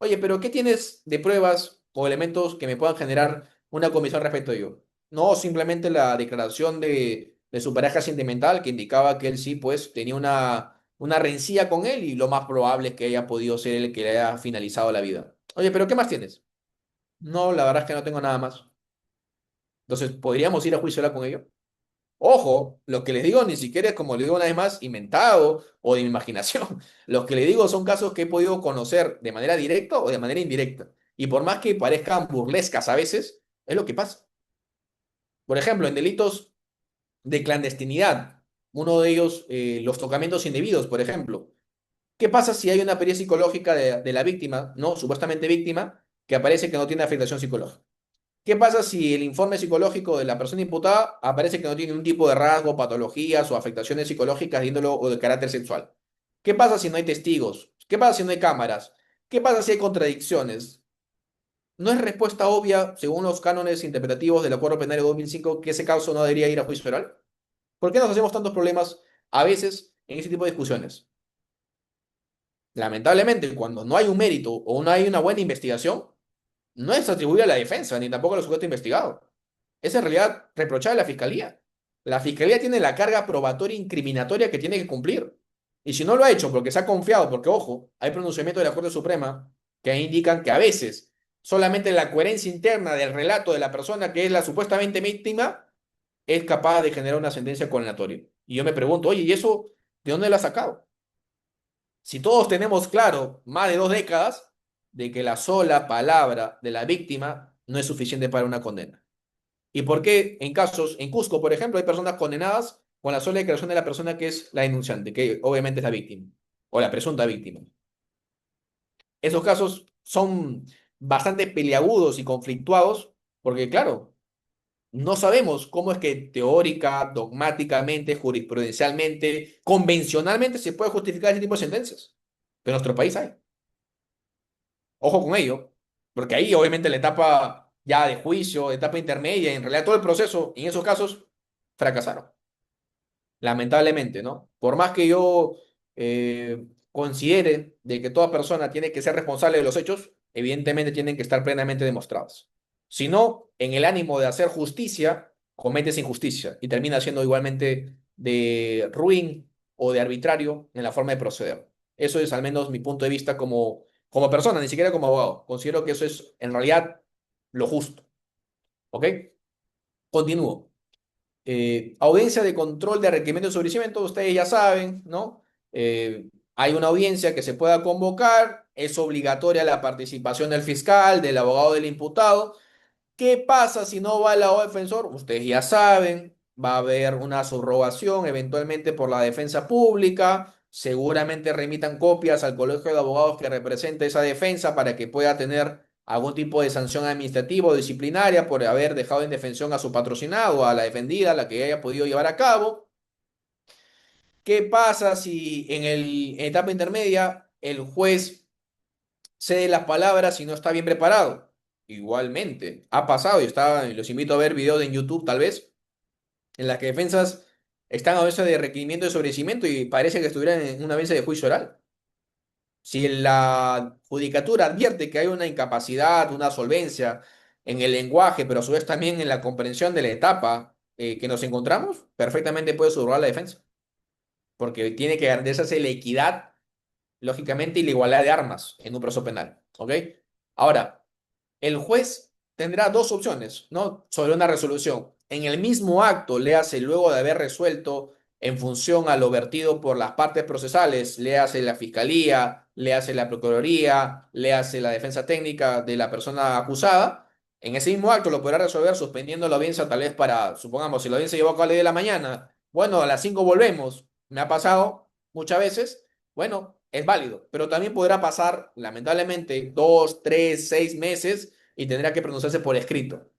Oye, pero ¿qué tienes de pruebas o elementos que me puedan generar una comisión respecto a ello? No, simplemente la declaración de su pareja sentimental que indicaba que él sí, pues, tenía una rencilla con él y lo más probable es que haya podido ser el que le haya finalizado la vida. Oye, pero ¿qué más tienes? No, la verdad es que no tengo nada más. Entonces, ¿podríamos ir a juicio oral con ello? Ojo, lo que les digo ni siquiera es, como les digo una vez más, inventado o de mi imaginación. Lo que les digo son casos que he podido conocer de manera directa o de manera indirecta. Y por más que parezcan burlescas a veces, es lo que pasa. Por ejemplo, en delitos de clandestinidad, uno de ellos, los tocamientos indebidos, por ejemplo. ¿Qué pasa si hay una pericia psicológica de la víctima, no supuestamente víctima, que aparece que no tiene afectación psicológica? ¿Qué pasa si el informe psicológico de la persona imputada aparece que no tiene un tipo de rasgo, patologías o afectaciones psicológicas de índole o de carácter sexual? ¿Qué pasa si no hay testigos? ¿Qué pasa si no hay cámaras? ¿Qué pasa si hay contradicciones? no es respuesta obvia, según los cánones interpretativos del Acuerdo Penal de 2005, que ese caso no debería ir a juicio oral? ¿Por qué nos hacemos tantos problemas a veces en ese tipo de discusiones? Lamentablemente, cuando no hay un mérito o no hay una buena investigación, no es atribuible a la defensa ni tampoco al sujeto investigado. Es en realidad reprochable a la fiscalía. La fiscalía tiene la carga probatoria incriminatoria que tiene que cumplir. Y si no lo ha hecho porque se ha confiado, porque ojo, hay pronunciamientos de la Corte Suprema que indican que a veces solamente la coherencia interna del relato de la persona que es la supuestamente víctima es capaz de generar una sentencia condenatoria. Y yo me pregunto, oye, ¿y eso de dónde lo ha sacado? Si todos tenemos claro, más de 2 décadas, de que la sola palabra de la víctima no es suficiente para una condena. ¿Y por qué en casos, en Cusco, por ejemplo, hay personas condenadas con la sola declaración de la persona que es la denunciante, que obviamente es la víctima, o la presunta víctima? Esos casos son bastante peliagudos y conflictuados, porque claro, no sabemos cómo es que teórica, dogmáticamente, jurisprudencialmente, convencionalmente se puede justificar ese tipo de sentencias. Pero en nuestro país hay. Ojo con ello, porque ahí obviamente la etapa ya de juicio, etapa intermedia, en realidad todo el proceso, en esos casos, fracasaron. Lamentablemente, ¿no? Por más que yo considere de que toda persona tiene que ser responsable de los hechos, evidentemente tienen que estar plenamente demostrados. Si no, en el ánimo de hacer justicia, cometes injusticia y termina siendo igualmente de ruin o de arbitrario en la forma de proceder. Eso es al menos mi punto de vista como persona, ni siquiera como abogado. Considero que eso es en realidad lo justo. ¿Ok? Continúo. Audiencia de control de requerimiento de sobreseimiento, ustedes ya saben, ¿no? Hay una audiencia que se pueda convocar, es obligatoria la participación del fiscal, del abogado del imputado. ¿Qué pasa si no va el abogado defensor? Ustedes ya saben, va a haber una subrogación eventualmente por la defensa pública, seguramente remitan copias al colegio de abogados que representa esa defensa para que pueda tener algún tipo de sanción administrativa o disciplinaria por haber dejado en defensión a su patrocinado, a la defendida, a la que haya podido llevar a cabo. ¿Qué pasa si en etapa intermedia el juez cede las palabras y no está bien preparado? Igualmente, ha pasado y los invito a ver videos en YouTube tal vez, en las que defensas están a veces de requerimiento de sobreseimiento y parece que estuvieran en una audiencia de juicio oral. Si la judicatura advierte que hay una incapacidad, una solvencia en el lenguaje, pero a su vez también en la comprensión de la etapa que nos encontramos, perfectamente puede subrogar la defensa, porque tiene que garantizarse la equidad, lógicamente, y la igualdad de armas en un proceso penal. ¿Ok? Ahora, el juez tendrá dos opciones, ¿no? Sobre una resolución. En el mismo acto, léase luego de haber resuelto en función a lo vertido por las partes procesales, léase la fiscalía, léase la procuraduría, léase la defensa técnica de la persona acusada. En ese mismo acto lo podrá resolver suspendiendo la audiencia tal vez para, supongamos, si la audiencia llevó a cabo a las 10 de la mañana, bueno, a las 5 volvemos. Me ha pasado muchas veces. Bueno, es válido, pero también podrá pasar, lamentablemente, 2, 3, 6 meses y tendrá que pronunciarse por escrito.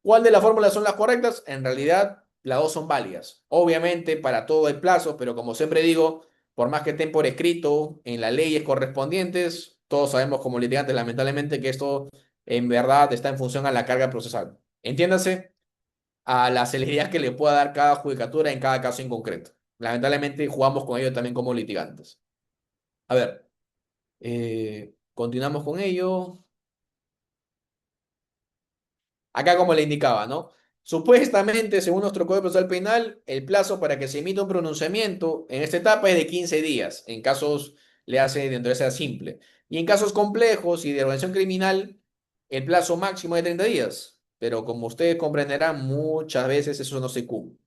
¿Cuál de las fórmulas son las correctas? En realidad, las dos son válidas. Obviamente, para todo hay plazos, pero como siempre digo, por más que estén por escrito en las leyes correspondientes, todos sabemos como litigantes, lamentablemente, que esto en verdad está en función a la carga procesal. Entiéndase, a la celeridad que le pueda dar cada judicatura en cada caso en concreto. Lamentablemente, jugamos con ello también como litigantes. A ver, continuamos con ello. Acá como le indicaba, ¿no? Supuestamente, según nuestro Código Procesal Penal, el plazo para que se emita un pronunciamiento en esta etapa es de 15 días, en casos le hace dentro de esa simple. Y en casos complejos y de organización criminal, el plazo máximo es de 30 días. Pero como ustedes comprenderán, muchas veces eso no se cumple.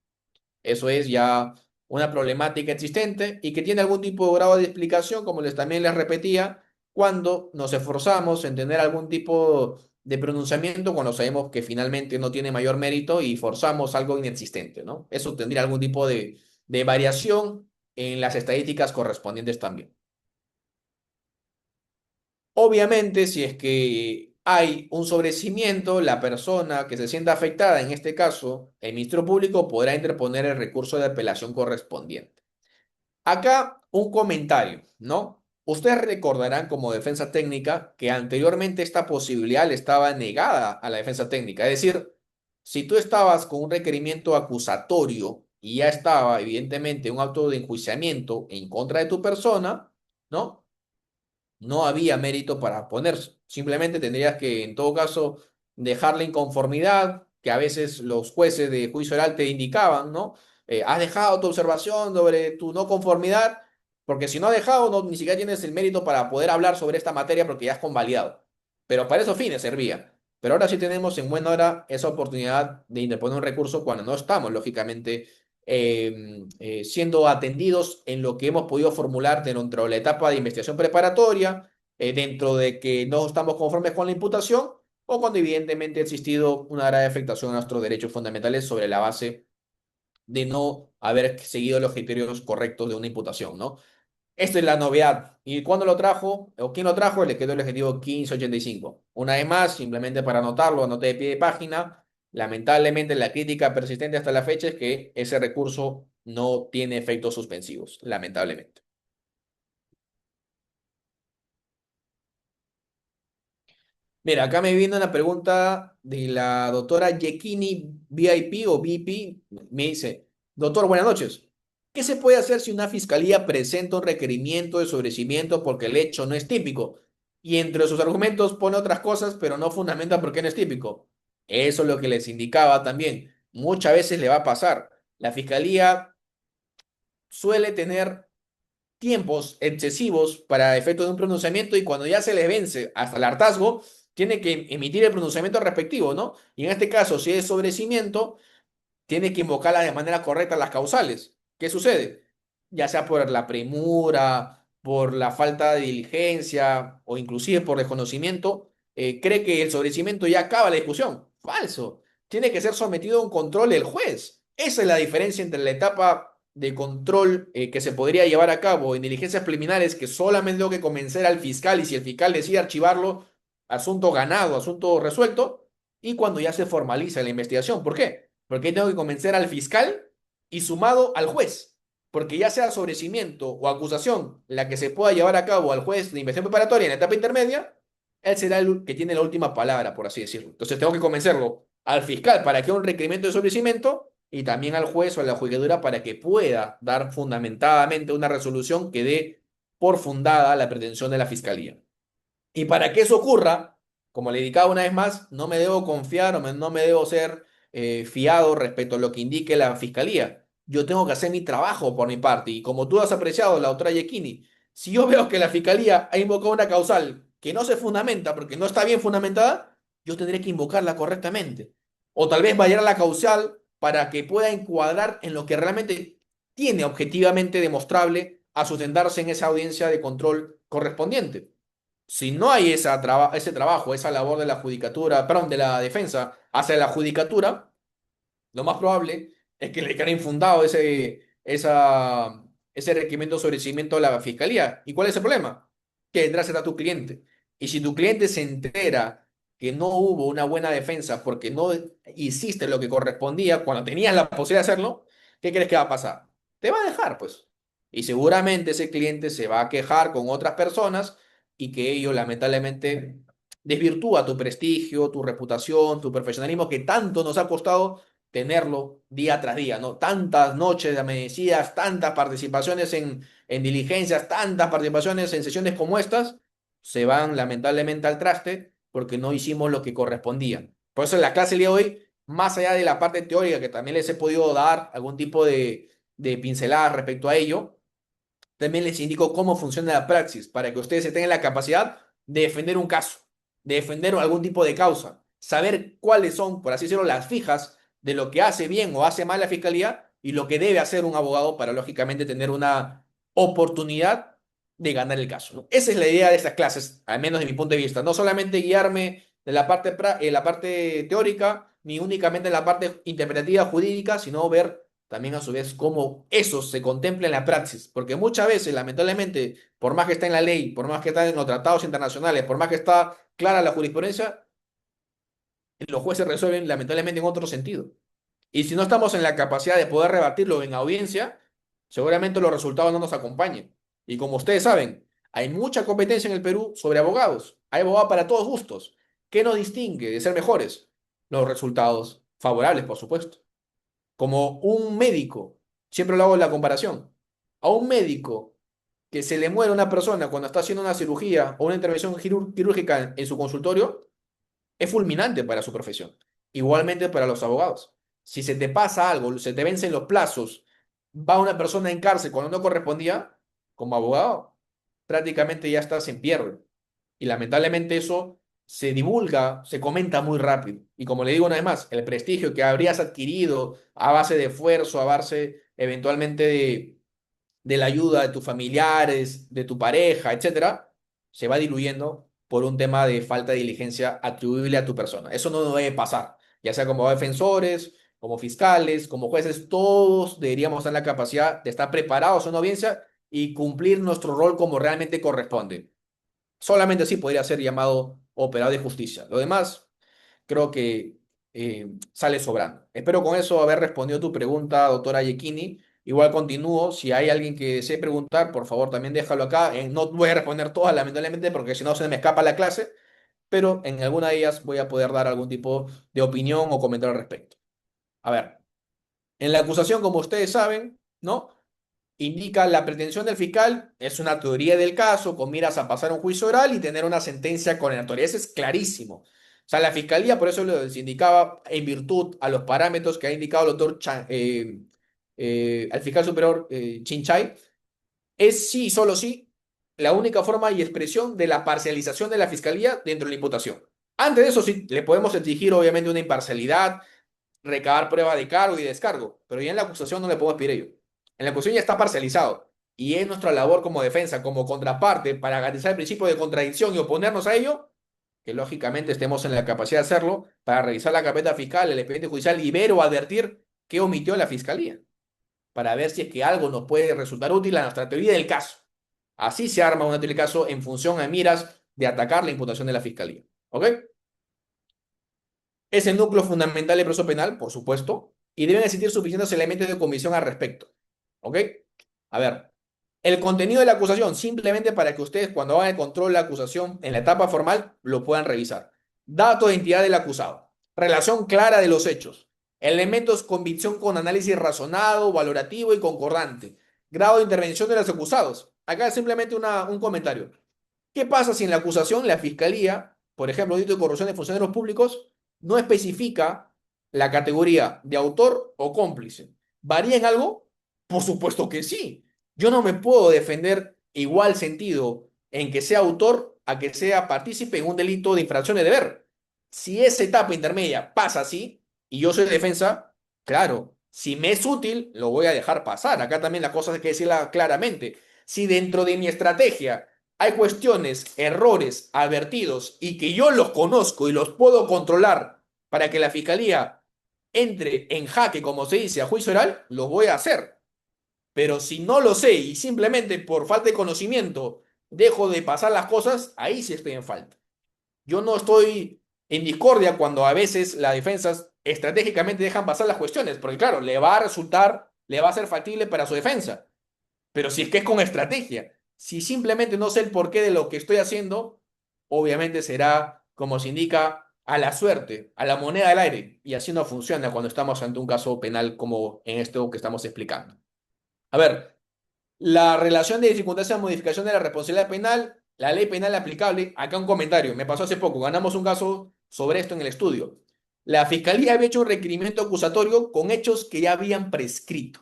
Eso es ya una problemática existente y que tiene algún tipo de grado de explicación, como también les repetía, cuando nos esforzamos en tener algún tipo de pronunciamiento cuando sabemos que finalmente no tiene mayor mérito y forzamos algo inexistente, ¿no? Eso tendría algún tipo de variación en las estadísticas correspondientes también. Obviamente, si es que hay un sobrecimiento, la persona que se sienta afectada, en este caso, el Ministerio Público podrá interponer el recurso de apelación correspondiente. Acá un comentario, ¿no? Ustedes recordarán como defensa técnica que anteriormente esta posibilidad le estaba negada a la defensa técnica. Es decir, si tú estabas con un requerimiento acusatorio y ya estaba evidentemente un acto de enjuiciamiento en contra de tu persona, ¿no? No había mérito para ponerse. Simplemente tendrías que, en todo caso, dejar la inconformidad que a veces los jueces de juicio oral te indicaban, ¿no? Has dejado tu observación sobre tu no conformidad, porque si no has dejado, no, ni siquiera tienes el mérito para poder hablar sobre esta materia porque ya has convalidado. Pero para esos fines servía. Pero ahora sí tenemos en buena hora esa oportunidad de interponer un recurso cuando no estamos, lógicamente, siendo atendidos en lo que hemos podido formular dentro de la etapa de investigación preparatoria, dentro de que no estamos conformes con la imputación o cuando evidentemente ha existido una grave afectación a nuestros derechos fundamentales sobre la base de no haber seguido los criterios correctos de una imputación, ¿no? Esta es la novedad. ¿Y cuándo lo trajo? ¿O quién lo trajo? Le quedó el objetivo 1585. Una vez más, simplemente para anotarlo, anoté de pie de página. Lamentablemente, la crítica persistente hasta la fecha es que ese recurso no tiene efectos suspensivos, lamentablemente. Mira, acá me viene una pregunta de la doctora Yekini VIP o VP. Me dice, doctor, buenas noches. ¿Qué se puede hacer si una fiscalía presenta un requerimiento de sobreseimiento porque el hecho no es típico? Y entre sus argumentos pone otras cosas, pero no fundamenta por qué no es típico. Eso es lo que les indicaba también. Muchas veces le va a pasar. La fiscalía suele tener tiempos excesivos para efecto de un pronunciamiento y cuando ya se les vence hasta el hartazgo, tiene que emitir el pronunciamiento respectivo, ¿no? Y en este caso, si es sobrecimiento, tiene que invocarla de manera correcta las causales. ¿Qué sucede? Ya sea por la premura, por la falta de diligencia o inclusive por desconocimiento, cree que el sobrecimiento ya acaba la discusión. Falso. Tiene que ser sometido a un control del juez. Esa es la diferencia entre la etapa de control que se podría llevar a cabo en diligencias preliminares, que solamente tengo que convencer al fiscal y si el fiscal decide archivarlo, asunto ganado, asunto resuelto, y cuando ya se formaliza la investigación. ¿Por qué? Porque ahí tengo que convencer al fiscal y sumado al juez. Porque ya sea sobrecimiento o acusación la que se pueda llevar a cabo al juez de investigación preparatoria en la etapa intermedia, él será el que tiene la última palabra, por así decirlo. Entonces tengo que convencerlo al fiscal para que haga un requerimiento de sobrecimiento y también al juez o a la judicatura para que pueda dar fundamentadamente una resolución que dé por fundada la pretensión de la fiscalía. Y para que eso ocurra, como le indicaba una vez más, no me debo confiar o no me debo ser fiado respecto a lo que indique la fiscalía. Yo tengo que hacer mi trabajo por mi parte. Y como tú has apreciado, la doctora Yekini, si yo veo que la fiscalía ha invocado una causal que no se fundamenta porque no está bien fundamentada, yo tendré que invocarla correctamente. O tal vez variar la causal para que pueda encuadrar en lo que realmente tiene objetivamente demostrable a sustentarse en esa audiencia de control correspondiente. Si no hay ese trabajo, esa labor de la judicatura, perdón, de la defensa hacia la judicatura, lo más probable es que le quede infundado ese requerimiento de sobreseimiento a la fiscalía. ¿Y cuál es el problema? Que detrás está tu cliente. Y si tu cliente se entera que no hubo una buena defensa porque no hiciste lo que correspondía cuando tenías la posibilidad de hacerlo, ¿qué crees que va a pasar? Te va a dejar, pues. Y seguramente ese cliente se va a quejar con otras personas y que ello lamentablemente desvirtúa tu prestigio, tu reputación, tu profesionalismo que tanto nos ha costado tenerlo día tras día, ¿no? Tantas noches de amanecidas, tantas participaciones en diligencias, tantas participaciones en sesiones como estas, se van lamentablemente al traste porque no hicimos lo que correspondía. Por eso en la clase del día de hoy, más allá de la parte teórica, que también les he podido dar algún tipo de pinceladas respecto a ello, también les indico cómo funciona la praxis para que ustedes tengan la capacidad de defender un caso, de defender algún tipo de causa, saber cuáles son, por así decirlo, las fijas de lo que hace bien o hace mal la fiscalía y lo que debe hacer un abogado para, lógicamente, tener una oportunidad de ganar el caso, ¿no? Esa es la idea de estas clases, al menos de mi punto de vista. No solamente guiarme de la parte teórica, ni únicamente en la parte interpretativa jurídica, sino ver también a su vez cómo eso se contempla en la praxis, porque muchas veces, lamentablemente, por más que está en la ley, por más que está en los tratados internacionales, por más que está clara la jurisprudencia, los jueces resuelven lamentablemente en otro sentido. Y si no estamos en la capacidad de poder rebatirlo en audiencia, seguramente los resultados no nos acompañen. Y como ustedes saben, Hay mucha competencia en el Perú sobre abogados. Hay abogados para todos gustos. ¿Qué nos distingue de ser mejores? Los resultados favorables, por supuesto. Como un médico, siempre lo hago en la comparación, a un médico que se le muere una persona cuando está haciendo una cirugía o una intervención quirúrgica en su consultorio, es fulminante para su profesión. Igualmente para los abogados. Si se te pasa algo, se te vencen los plazos, va una persona en cárcel cuando no correspondía, como abogado, prácticamente ya estás en pierde. Y lamentablemente eso se divulga, se comenta muy rápido. Y como le digo una vez más, el prestigio que habrías adquirido a base de esfuerzo, a base eventualmente de la ayuda de tus familiares, de tu pareja, etcétera, se va diluyendo por un tema de falta de diligencia atribuible a tu persona. Eso no debe pasar, ya sea como defensores, como fiscales, como jueces, todos deberíamos tener la capacidad de estar preparados a una audiencia y cumplir nuestro rol como realmente corresponde. Solamente así podría ser llamado operador de justicia. Lo demás, creo que sale sobrando. Espero con eso haber respondido tu pregunta, doctora Yekini. Igual continúo. Si hay alguien que desee preguntar, por favor, también déjalo acá. No voy a responder todas, lamentablemente, porque si no se me escapa la clase, pero en alguna de ellas voy a poder dar algún tipo de opinión o comentario al respecto. A ver, en la acusación, como ustedes saben, ¿no? Indica la pretensión del fiscal, es una teoría del caso, con miras a pasar un juicio oral y tener una sentencia condenatoria. Eso es clarísimo. O sea, la fiscalía, por eso lo indicaba en virtud a los parámetros que ha indicado el doctor al fiscal superior Chinchay, es sí, solo sí, la única forma y expresión de la parcialización de la fiscalía dentro de la imputación. Antes de eso, sí, le podemos exigir obviamente una imparcialidad, recabar prueba de cargo y descargo, pero ya en la acusación no le podemos pedir ello. En la acusación ya está parcializado y es nuestra labor como defensa, como contraparte, para garantizar el principio de contradicción y oponernos a ello, que lógicamente estemos en la capacidad de hacerlo para revisar la carpeta fiscal, el expediente judicial y ver o advertir qué omitió la fiscalía, para ver si es que algo nos puede resultar útil a nuestra teoría del caso. Así se arma una teoría del caso en función a miras de atacar la imputación de la fiscalía. ¿Ok? Es el núcleo fundamental del proceso penal, por supuesto, y deben existir suficientes elementos de comisión al respecto. ¿Ok? A ver, el contenido de la acusación, simplemente para que ustedes cuando hagan el control de la acusación en la etapa formal, lo puedan revisar. Datos de identidad del acusado, relación clara de los hechos, elementos convicción con análisis razonado, valorativo y concordante, grado de intervención de los acusados. Acá simplemente un comentario. ¿Qué pasa si en la acusación la fiscalía, por ejemplo, delito de corrupción de funcionarios públicos, no especifica la categoría de autor o cómplice? ¿Varía en algo? Por supuesto que sí. Yo no me puedo defender igual sentido en que sea autor a que sea partícipe en un delito de infracción de deber. Si esa etapa intermedia pasa así y yo soy de defensa, claro, si me es útil, lo voy a dejar pasar. Acá también las cosas hay que decirla claramente. Si dentro de mi estrategia hay cuestiones, errores advertidos y que yo los conozco y los puedo controlar para que la fiscalía entre en jaque, como se dice, a juicio oral, los voy a hacer. Pero si no lo sé y simplemente por falta de conocimiento dejo de pasar las cosas, ahí sí estoy en falta. Yo no estoy en discordia cuando a veces las defensas estratégicamente dejan pasar las cuestiones, porque claro, le va a resultar, le va a ser factible para su defensa. Pero si es que es con estrategia, si simplemente no sé el porqué de lo que estoy haciendo, obviamente será, como se indica, a la suerte, a la moneda del aire. Y así no funciona cuando estamos ante un caso penal como en esto que estamos explicando. A ver, la relación de circunstancia de modificación de la responsabilidad penal, la ley penal aplicable. Acá un comentario, me pasó hace poco, ganamos un caso sobre esto en el estudio. La fiscalía había hecho un requerimiento acusatorio con hechos que ya habían prescrito.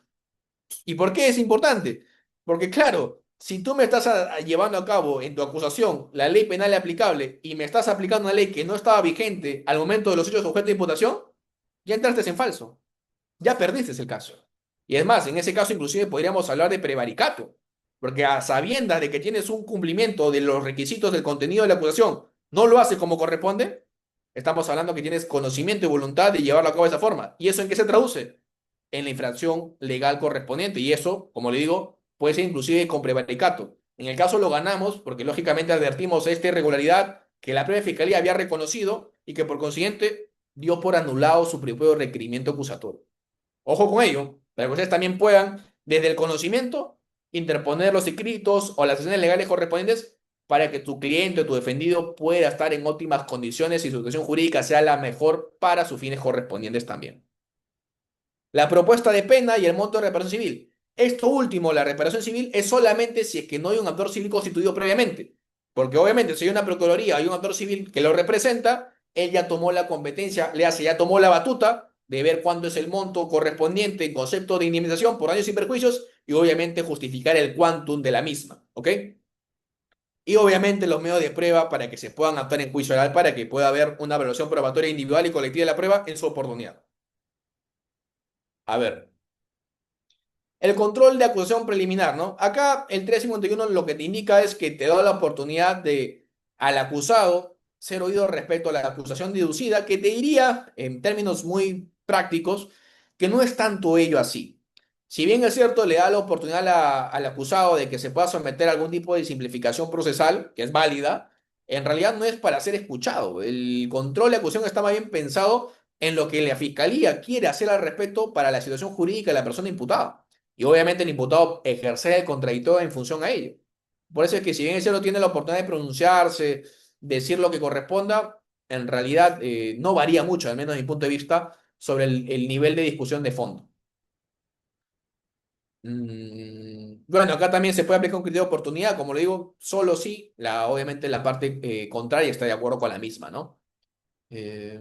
¿Y por qué es importante? Porque claro, si tú me estás llevando a cabo en tu acusación la ley penal aplicable y me estás aplicando una ley que no estaba vigente al momento de los hechos objeto de imputación, ya entraste en falso, ya perdiste el caso. Y es más, en ese caso inclusive podríamos hablar de prevaricato, porque a sabiendas de que tienes un cumplimiento de los requisitos del contenido de la acusación, no lo haces como corresponde, estamos hablando que tienes conocimiento y voluntad de llevarlo a cabo de esa forma. ¿Y eso en qué se traduce? En la infracción legal correspondiente. Y eso, como le digo, puede ser inclusive con prevaricato. En el caso lo ganamos porque lógicamente advertimos esta irregularidad que la propia fiscalía había reconocido y que por consiguiente dio por anulado su propio requerimiento acusatorio. Ojo con ello, para que ustedes también puedan, desde el conocimiento, interponer los escritos o las acciones legales correspondientes para que tu cliente o tu defendido pueda estar en óptimas condiciones y su situación jurídica sea la mejor para sus fines correspondientes también. La propuesta de pena y el monto de reparación civil. Esto último, la reparación civil, es solamente si es que no hay un actor civil constituido previamente. Porque obviamente si hay una procuraduría, hay un actor civil que lo representa, él ya tomó la competencia, le hace, ya tomó la batuta de ver cuándo es el monto correspondiente en concepto de indemnización por daños y perjuicios y obviamente justificar el quantum de la misma. ¿Ok? Y obviamente los medios de prueba para que se puedan actuar en juicio oral para que pueda haber una evaluación probatoria individual y colectiva de la prueba en su oportunidad. A ver. El control de acusación preliminar, ¿no? Acá el 351 lo que te indica es que te da la oportunidad de al acusado ser oído respecto a la acusación deducida, que te diría, en términos muy prácticos, que no es tanto ello así. Si bien es cierto, le da la oportunidad al acusado de que se pueda someter a algún tipo de simplificación procesal, que es válida, en realidad no es para ser escuchado. El control de acusación está más bien pensado en lo que la fiscalía quiere hacer al respecto para la situación jurídica de la persona imputada. Y obviamente el imputado ejercer el contradictorio en función a ello. Por eso es que si bien ese no tiene la oportunidad de pronunciarse, decir lo que corresponda, en realidad no varía mucho, al menos desde mi punto de vista, sobre el nivel de discusión de fondo. Bueno, acá también se puede aplicar un criterio de oportunidad, como lo digo, solo si obviamente la parte contraria está de acuerdo con la misma, ¿no? Eh,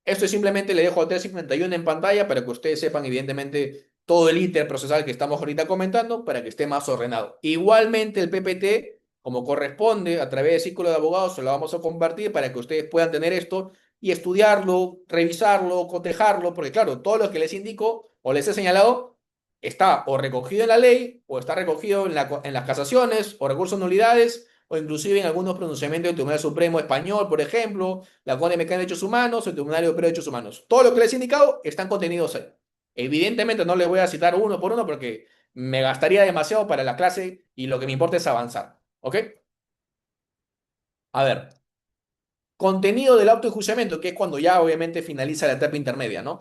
Esto simplemente le dejo a 351 en pantalla para que ustedes sepan, evidentemente, todo el íter procesal que estamos ahorita comentando para que esté más ordenado. Igualmente, el PPT, como corresponde, a través del Círculo de Abogados, se lo vamos a compartir para que ustedes puedan tener esto y estudiarlo, revisarlo, cotejarlo, porque claro, todo lo que les indico o les he señalado está o recogido en la ley o está recogido en las casaciones o recursos de nulidades o inclusive en algunos pronunciamientos del Tribunal Supremo Español, por ejemplo, la Corte Mexicana de Derechos Humanos, el Tribunal Europeo de Derechos Humanos. Todo lo que les he indicado están contenidos ahí. Evidentemente no les voy a citar uno por uno porque me gastaría demasiado para la clase y lo que me importa es avanzar. ¿Ok? A ver, contenido del auto de enjuiciamiento, que es cuando ya obviamente finaliza la etapa intermedia, ¿no?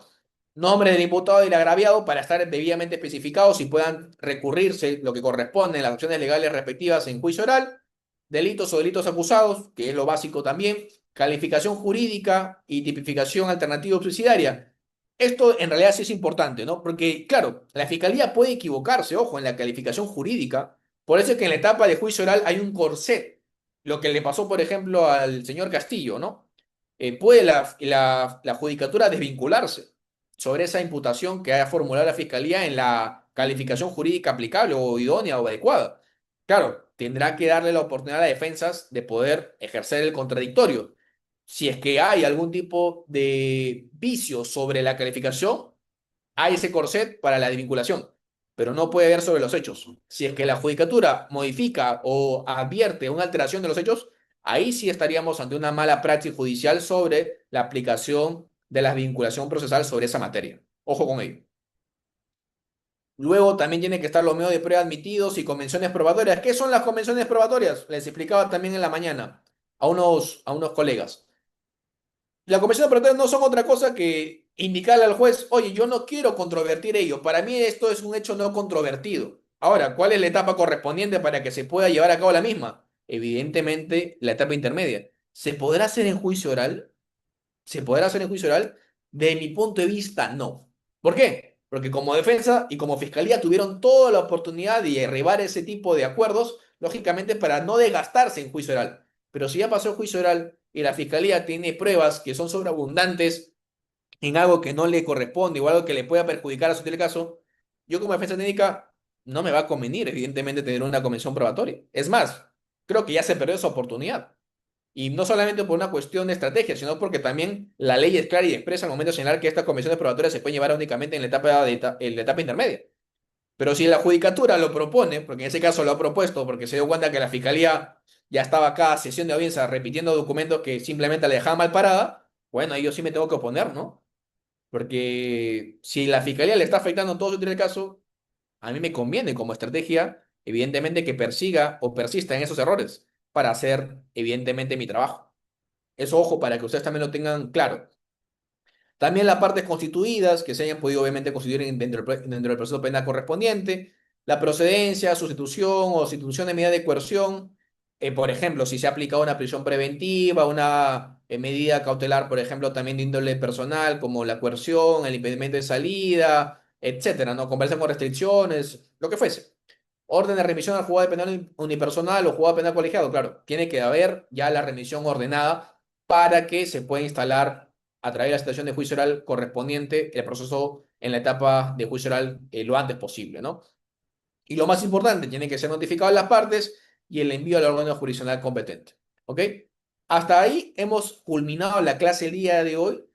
Nombre del imputado y del agraviado para estar debidamente especificados y puedan recurrirse lo que corresponde en las acciones legales respectivas en juicio oral. Delitos o delitos acusados, que es lo básico también. Calificación jurídica y tipificación alternativa suicidaria. Esto en realidad sí es importante, ¿no? Porque, claro, la fiscalía puede equivocarse, ojo, en la calificación jurídica. Por eso es que en la etapa de juicio oral hay un corset. Lo que le pasó, por ejemplo, al señor Castillo, ¿no? Puede la judicatura desvincularse sobre esa imputación que haya formulado la fiscalía en la calificación jurídica aplicable o idónea o adecuada. Claro, tendrá que darle la oportunidad a las defensas de poder ejercer el contradictorio. Si es que hay algún tipo de vicio sobre la calificación, hay ese corset para la desvinculación, pero no puede ver sobre los hechos. Si es que la judicatura modifica o advierte una alteración de los hechos, ahí sí estaríamos ante una mala praxis judicial sobre la aplicación de la vinculación procesal sobre esa materia. Ojo con ello. Luego también tienen que estar los medios de prueba admitidos y convenciones probatorias. ¿Qué son las convenciones probatorias? Les explicaba también en la mañana a unos colegas. Las convenciones probatoria no son otra cosa que indicarle al juez, oye, yo no quiero controvertir ello. Para mí esto es un hecho no controvertido. Ahora, ¿cuál es la etapa correspondiente para que se pueda llevar a cabo la misma? Evidentemente, la etapa intermedia. ¿Se podrá hacer en juicio oral? ¿Se podrá hacer en juicio oral? De mi punto de vista, no. ¿Por qué? Porque como defensa y como fiscalía tuvieron toda la oportunidad de derribar ese tipo de acuerdos, lógicamente para no desgastarse en juicio oral. Pero si ya pasó el juicio oral y la fiscalía tiene pruebas que son sobreabundantes en algo que no le corresponde o algo que le pueda perjudicar a su caso, yo como defensa técnica no me va a convenir, evidentemente, tener una convención probatoria. Es más, creo que ya se perdió esa oportunidad. Y no solamente por una cuestión de estrategia, sino porque también la ley es clara y expresa al momento de señalar que estas convenciones probatorias se pueden llevar únicamente en la etapa intermedia. Pero si la judicatura lo propone, porque en ese caso lo ha propuesto, porque se dio cuenta que la fiscalía ya estaba cada sesión de audiencia repitiendo documentos que simplemente la dejaban mal parada, bueno, ahí yo sí me tengo que oponer, ¿no? Porque si la fiscalía le está afectando todo su caso, a mí me conviene como estrategia, evidentemente, que persiga o persista en esos errores para hacer, evidentemente, mi trabajo. Eso, ojo, para que ustedes también lo tengan claro. También las partes constituidas que se hayan podido obviamente constituir dentro del proceso penal correspondiente, la procedencia, sustitución o sustitución de medida de coerción, por ejemplo, si se ha aplicado una prisión preventiva, una medida cautelar, por ejemplo, también de índole personal, como la coerción, el impedimento de salida, etcétera, ¿no? Conversación con restricciones, lo que fuese. Orden de remisión al juzgado penal unipersonal o juzgado penal colegiado, claro, tiene que haber ya la remisión ordenada para que se pueda instalar a través de la situación de juicio oral correspondiente el proceso en la etapa de juicio oral lo antes posible, ¿no? Y lo más importante, tiene que ser notificado a las partes y el envío al órgano jurisdiccional competente. ¿Ok? Hasta ahí hemos culminado la clase el día de hoy.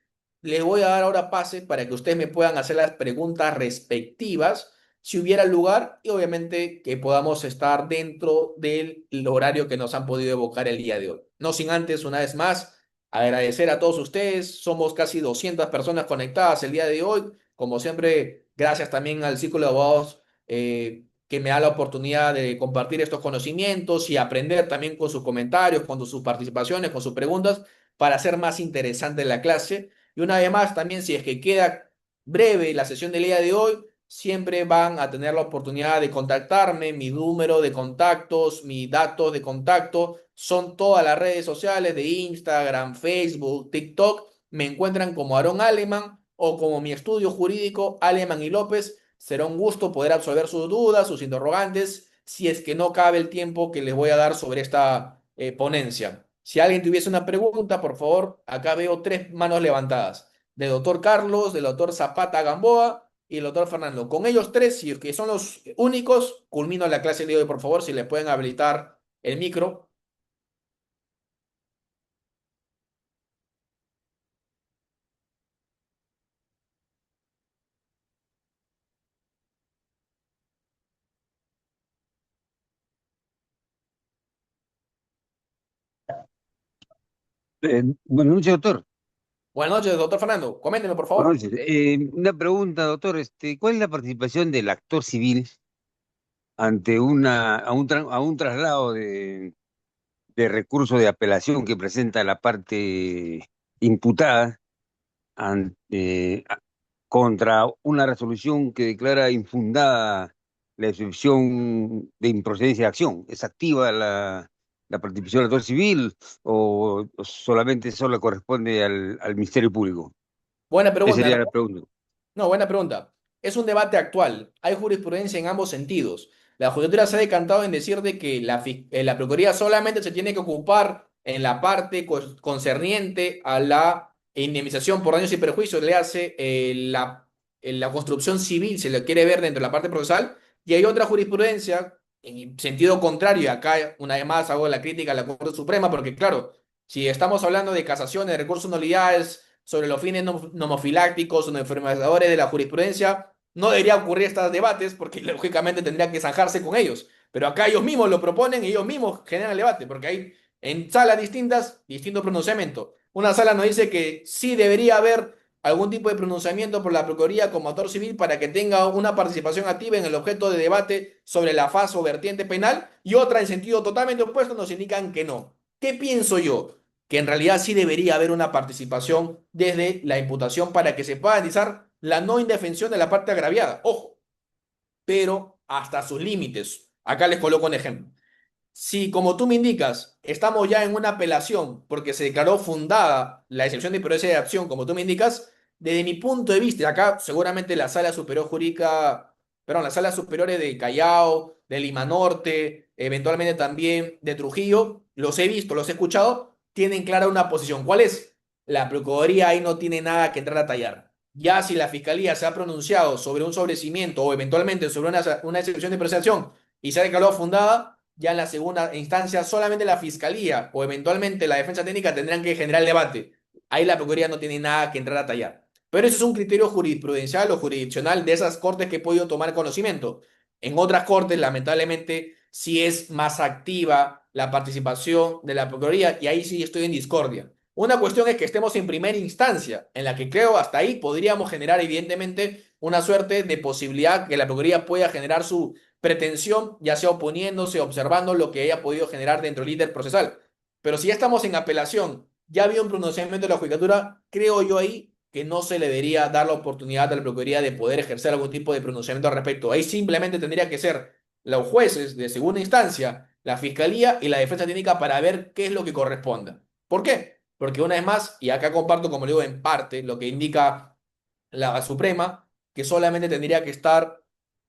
Les voy a dar ahora pase para que ustedes me puedan hacer las preguntas respectivas, si hubiera lugar, y obviamente que podamos estar dentro del horario que nos han podido evocar el día de hoy. No sin antes, una vez más, agradecer a todos ustedes. Somos casi 200 personas conectadas el día de hoy. Como siempre, gracias también al Círculo de Abogados. Que me da la oportunidad de compartir estos conocimientos y aprender también con sus comentarios, con sus participaciones, con sus preguntas, para hacer más interesante la clase. Y una vez más, también si es que queda breve la sesión del día de hoy, siempre van a tener la oportunidad de contactarme. Mi número de contactos, mis datos de contacto son todas las redes sociales de Instagram, Facebook, TikTok. Me encuentran como Aarón Aleman o como mi estudio jurídico Aleman y López. Será un gusto poder absolver sus dudas, sus interrogantes, si es que no cabe el tiempo que les voy a dar sobre esta ponencia. Si alguien tuviese una pregunta, por favor, acá veo tres manos levantadas, del doctor Carlos, del doctor Zapata Gamboa y el doctor Fernando. Con ellos tres, si es que son los únicos, culmino la clase de hoy, por favor, si le pueden habilitar el micro. Buenas noches, doctor. Buenas noches, doctor Fernando. Coménteme, por Buenas favor. noches. Una pregunta, doctor. ¿Cuál es la participación del actor civil ante a un traslado de recurso de apelación que presenta la parte imputada contra una resolución que declara infundada la excepción de improcedencia de acción? ¿Es activa la participación del actor civil o solamente solo corresponde al Ministerio Público? Buena Esa pregunta, sería ¿no? la pregunta. No, buena pregunta. Es un debate actual. Hay jurisprudencia en ambos sentidos. La judicatura se ha decantado en decir de que la Procuraduría solamente se tiene que ocupar en la parte concerniente a la indemnización por daños y perjuicios, le hace la construcción civil, se le quiere ver dentro de la parte procesal, y hay otra jurisprudencia en sentido contrario, y acá una vez más hago la crítica a la Corte Suprema, porque claro, si estamos hablando de casaciones, de recursos nulidades, sobre los fines nomofilácticos o enfermedades de la jurisprudencia, no debería ocurrir estos debates porque lógicamente tendría que zanjarse con ellos. Pero acá ellos mismos lo proponen y ellos mismos generan el debate, porque hay en salas distintas, distintos pronunciamientos. Una sala nos dice que sí debería haber algún tipo de pronunciamiento por la Procuraduría como actor civil para que tenga una participación activa en el objeto de debate sobre la fase o vertiente penal, y otra en sentido totalmente opuesto nos indican que no. ¿Qué pienso yo? Que en realidad sí debería haber una participación desde la imputación para que se pueda analizar la no indefensión de la parte agraviada. Ojo, pero hasta sus límites. Acá les coloco un ejemplo. Si, como tú me indicas, estamos ya en una apelación porque se declaró fundada la excepción de imprudencia de acción, como tú me indicas, desde mi punto de vista, acá seguramente la sala superior jurídica, perdón, las salas superiores de Callao, de Lima Norte, eventualmente también de Trujillo, los he visto, los he escuchado, tienen clara una posición. ¿Cuál es? La Procuraduría ahí no tiene nada que entrar a tallar. Ya si la Fiscalía se ha pronunciado sobre un sobrecimiento o eventualmente sobre una excepción de apreciación y se ha declarado fundada, ya en la segunda instancia solamente la Fiscalía o eventualmente la defensa técnica tendrán que generar el debate. Ahí la Procuraduría no tiene nada que entrar a tallar. Pero ese es un criterio jurisprudencial o jurisdiccional de esas cortes que he podido tomar conocimiento. En otras cortes, lamentablemente, sí es más activa la participación de la Procuraduría y ahí sí estoy en discordia. Una cuestión es que estemos en primera instancia, en la que creo hasta ahí podríamos generar evidentemente una suerte de posibilidad que la Procuraduría pueda generar su pretensión, ya sea oponiéndose, observando lo que haya podido generar dentro del líder procesal. Pero si ya estamos en apelación, ya había un pronunciamiento de la judicatura, creo yo ahí que no se le debería dar la oportunidad a la Procuraduría de poder ejercer algún tipo de pronunciamiento al respecto. Ahí simplemente tendría que ser los jueces de segunda instancia, la Fiscalía y la Defensa Técnica para ver qué es lo que corresponda. ¿Por qué? Porque una vez más, y acá comparto, como le digo, en parte lo que indica la Suprema, que solamente tendría que estar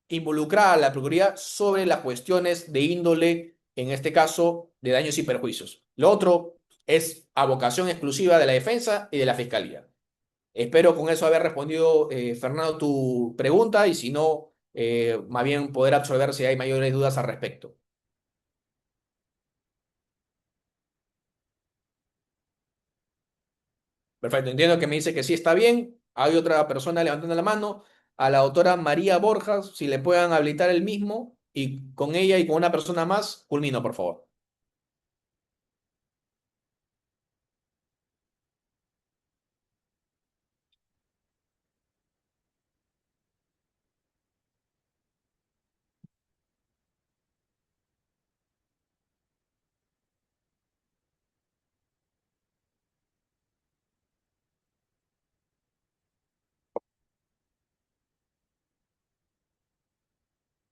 involucrada la Procuraduría sobre las cuestiones de índole, en este caso, de daños y perjuicios. Lo otro es a vocación exclusiva de la defensa y de la fiscalía. Espero con eso haber respondido, Fernando, tu pregunta y si no, más bien poder absolver si hay mayores dudas al respecto. Perfecto, entiendo que me dice que sí está bien. Hay otra persona levantando la mano, a la doctora María Borjas, si le puedan habilitar el mismo y con ella y con una persona más, culmino, por favor.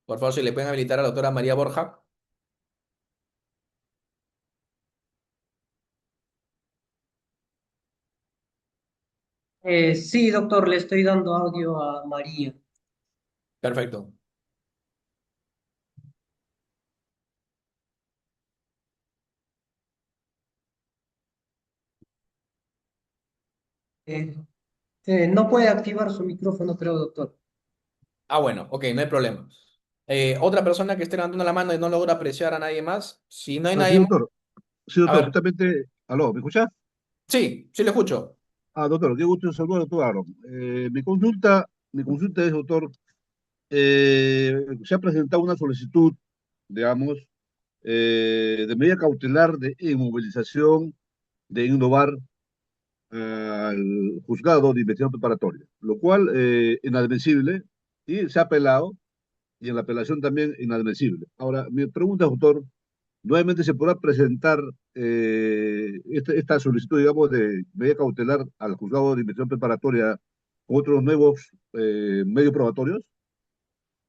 Por favor, si le pueden habilitar a la doctora María Borja. Sí, doctor, le estoy dando audio a María. Perfecto. Eh, no puede activar su micrófono, creo, doctor. Ah, bueno, ok, no hay problema. Otra persona que esté levantando la mano y no logra apreciar a nadie más. Si no hay Ah, nadie más, sí, a doctor, ver, justamente, aló, ¿me escuchás? sí, sí lo escucho. Ah, doctor, qué gusto saludar, doctor Aaron. Mi consulta es, doctor, se ha presentado una solicitud, digamos, de medida cautelar de inmovilización de Innovar al juzgado de investigación preparatoria, lo cual inadmisible y se ha apelado y en la apelación también inadmisible. Ahora, mi pregunta, doctor, nuevamente se podrá presentar esta solicitud, digamos, de medida cautelar al juzgado de investigación preparatoria con otros nuevos medios probatorios.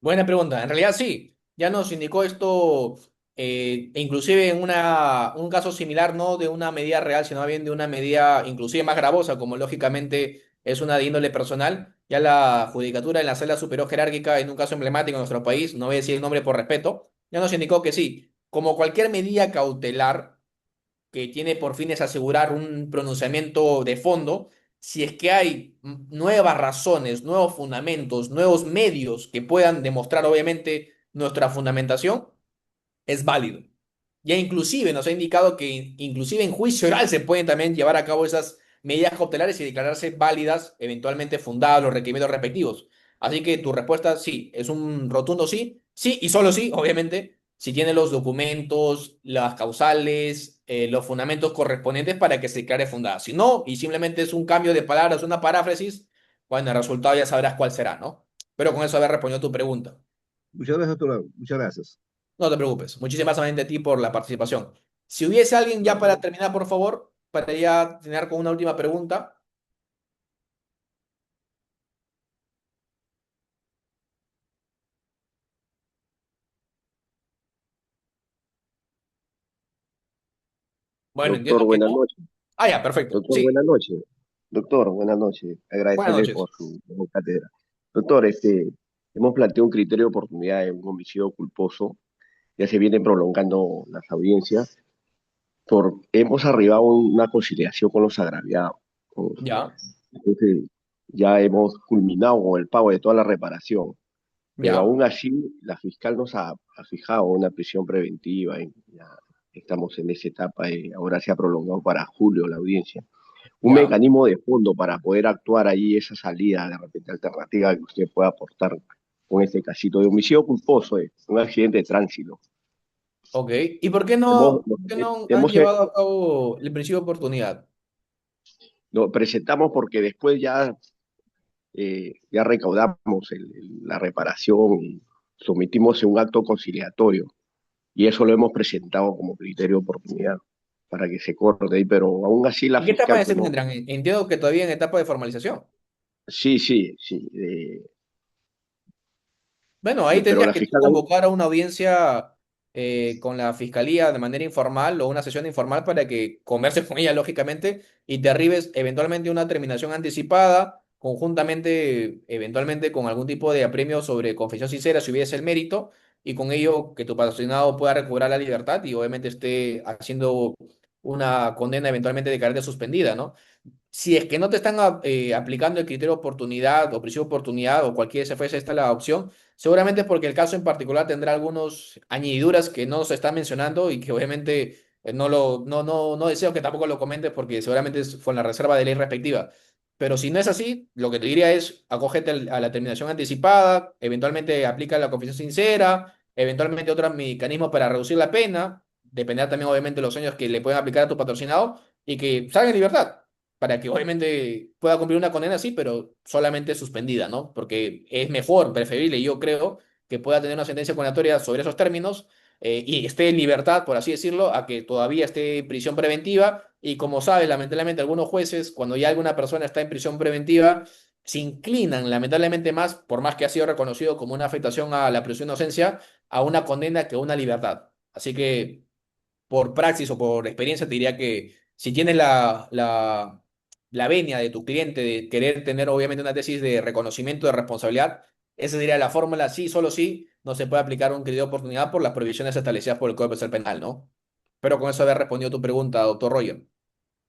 Buena pregunta. En realidad sí, ya nos indicó esto, e inclusive en un caso similar, no de una medida real, sino bien de una medida inclusive más gravosa, como lógicamente es una de índole personal. Ya la judicatura en la sala superior jerárquica, en un caso emblemático en nuestro país, no voy a decir el nombre por respeto, ya nos indicó que sí, como cualquier medida cautelar que tiene por fines asegurar un pronunciamiento de fondo, si es que hay nuevas razones, nuevos fundamentos, nuevos medios que puedan demostrar obviamente nuestra fundamentación, es válido. Ya inclusive nos ha indicado que inclusive en juicio oral se pueden también llevar a cabo esas medidas cautelares y declararse válidas, eventualmente fundados los requerimientos respectivos. Así que tu respuesta sí, es un rotundo sí, sí y solo sí, obviamente, si tiene los documentos, las causales, los fundamentos correspondientes para que se declare fundada. Si no, y simplemente es un cambio de palabras, una paráfrasis, bueno, el resultado ya sabrás cuál será, ¿no? Pero con eso haber respondido tu pregunta. Muchas gracias, doctor. Muchas gracias. No te preocupes. Muchísimas gracias a ti por la participación. Si hubiese alguien ya para terminar, por favor, para ya terminar con una última pregunta. Bueno, Doctor, entiendo que buenas no. noches. Ah, ya, perfecto. Doctor, Sí, buenas noches. Doctor, buenas noches. buenas Agradecerle noches. por su cátedra. Doctor, hemos planteado un criterio de oportunidad en un homicidio culposo. Ya se vienen prolongando las audiencias. Hemos arribado a una conciliación con los agraviados. Ya, Entonces, ya hemos culminado con el pago de toda la reparación. Pero ya, aún así, la fiscal nos ha fijado una prisión preventiva. Y ya estamos en esa etapa y ahora se ha prolongado para julio la audiencia. Un ya. mecanismo de fondo para poder actuar ahí, esa salida de repente alternativa que usted pueda aportar con este casito de homicidio culposo, un accidente de tránsito. Ok. ¿Y Hemos, por qué no han hemos, llevado a cabo el principio de oportunidad? lo presentamos porque después ya recaudamos la reparación y sometimos en un acto conciliatorio y eso lo hemos presentado como criterio de oportunidad. para que se corte ahí, pero aún así la ¿En qué etapa fiscal, se pues no. encuentran? Entiendo que todavía en etapa de formalización. Sí, sí, sí, Bueno, ahí pero tendrías la que tú fiscal aún, convocar a una audiencia con la fiscalía de manera informal o una sesión informal para que converses con ella, lógicamente, y te arribes eventualmente a una terminación anticipada, conjuntamente, eventualmente con algún tipo de apremio sobre confesión sincera, si hubiese el mérito, y con ello que tu patrocinado pueda recobrar la libertad y obviamente esté haciendo una condena eventualmente de carácter suspendida, ¿no? Si es que no te están aplicando el criterio de oportunidad o prisión de oportunidad o cualquiera se fuese esta la opción, seguramente es porque el caso en particular tendrá algunos añadiduras que no se están mencionando y que obviamente no deseo que tampoco lo comentes porque seguramente es con la reserva de ley respectiva. Pero si no es así, lo que te diría es acógete a la terminación anticipada, eventualmente aplica la confesión sincera, eventualmente otros mecanismos para reducir la pena, dependerá también obviamente de los años que le pueden aplicar a tu patrocinado y que salga en libertad para que obviamente pueda cumplir una condena así, pero solamente suspendida, ¿no? Porque es mejor, preferible, yo creo, que pueda tener una sentencia condenatoria sobre esos términos y esté en libertad, por así decirlo, a que todavía esté en prisión preventiva. Y como sabes, lamentablemente algunos jueces, cuando ya alguna persona está en prisión preventiva, se inclinan lamentablemente más, por más que ha sido reconocido como una afectación a la presunción de inocencia, a una condena que a una libertad. Así que por praxis o por experiencia te diría que si tienes la venia de tu cliente de querer tener obviamente una tesis de reconocimiento de responsabilidad, esa sería la fórmula, sí, solo sí, no se puede aplicar un criterio de oportunidad por las provisiones establecidas por el Código Procesal Penal, ¿no? Pero con eso haber respondido tu pregunta, doctor Roger.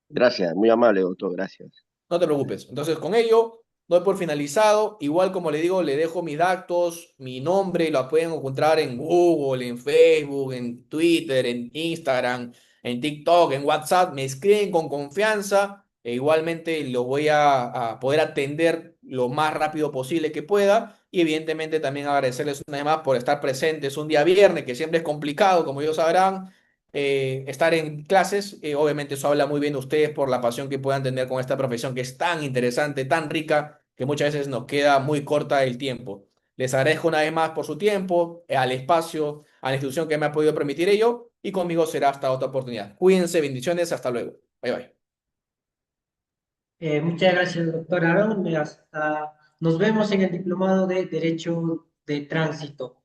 gracias, muy amable, doctor, gracias. No te preocupes. Entonces, con ello, doy por finalizado. Igual, como le digo, le dejo mis datos, mi nombre, lo pueden encontrar en Google, en Facebook, en Twitter, en Instagram, en TikTok, en WhatsApp. Me escriben con confianza. E igualmente lo voy a poder atender lo más rápido posible que pueda. Y evidentemente también agradecerles una vez más por estar presentes un día viernes, que siempre es complicado, como ellos sabrán estar en clases. Obviamente eso habla muy bien de ustedes por la pasión que puedan tener con esta profesión que es tan interesante, tan rica, que muchas veces nos queda muy corta el tiempo. Les agradezco una vez más por su tiempo, al espacio, a la institución que me ha podido permitir ello, y conmigo será hasta otra oportunidad. Cuídense, bendiciones, hasta luego. Bye bye. Muchas gracias, doctor Aaron. Nos vemos en el diplomado de Derecho de Tránsito.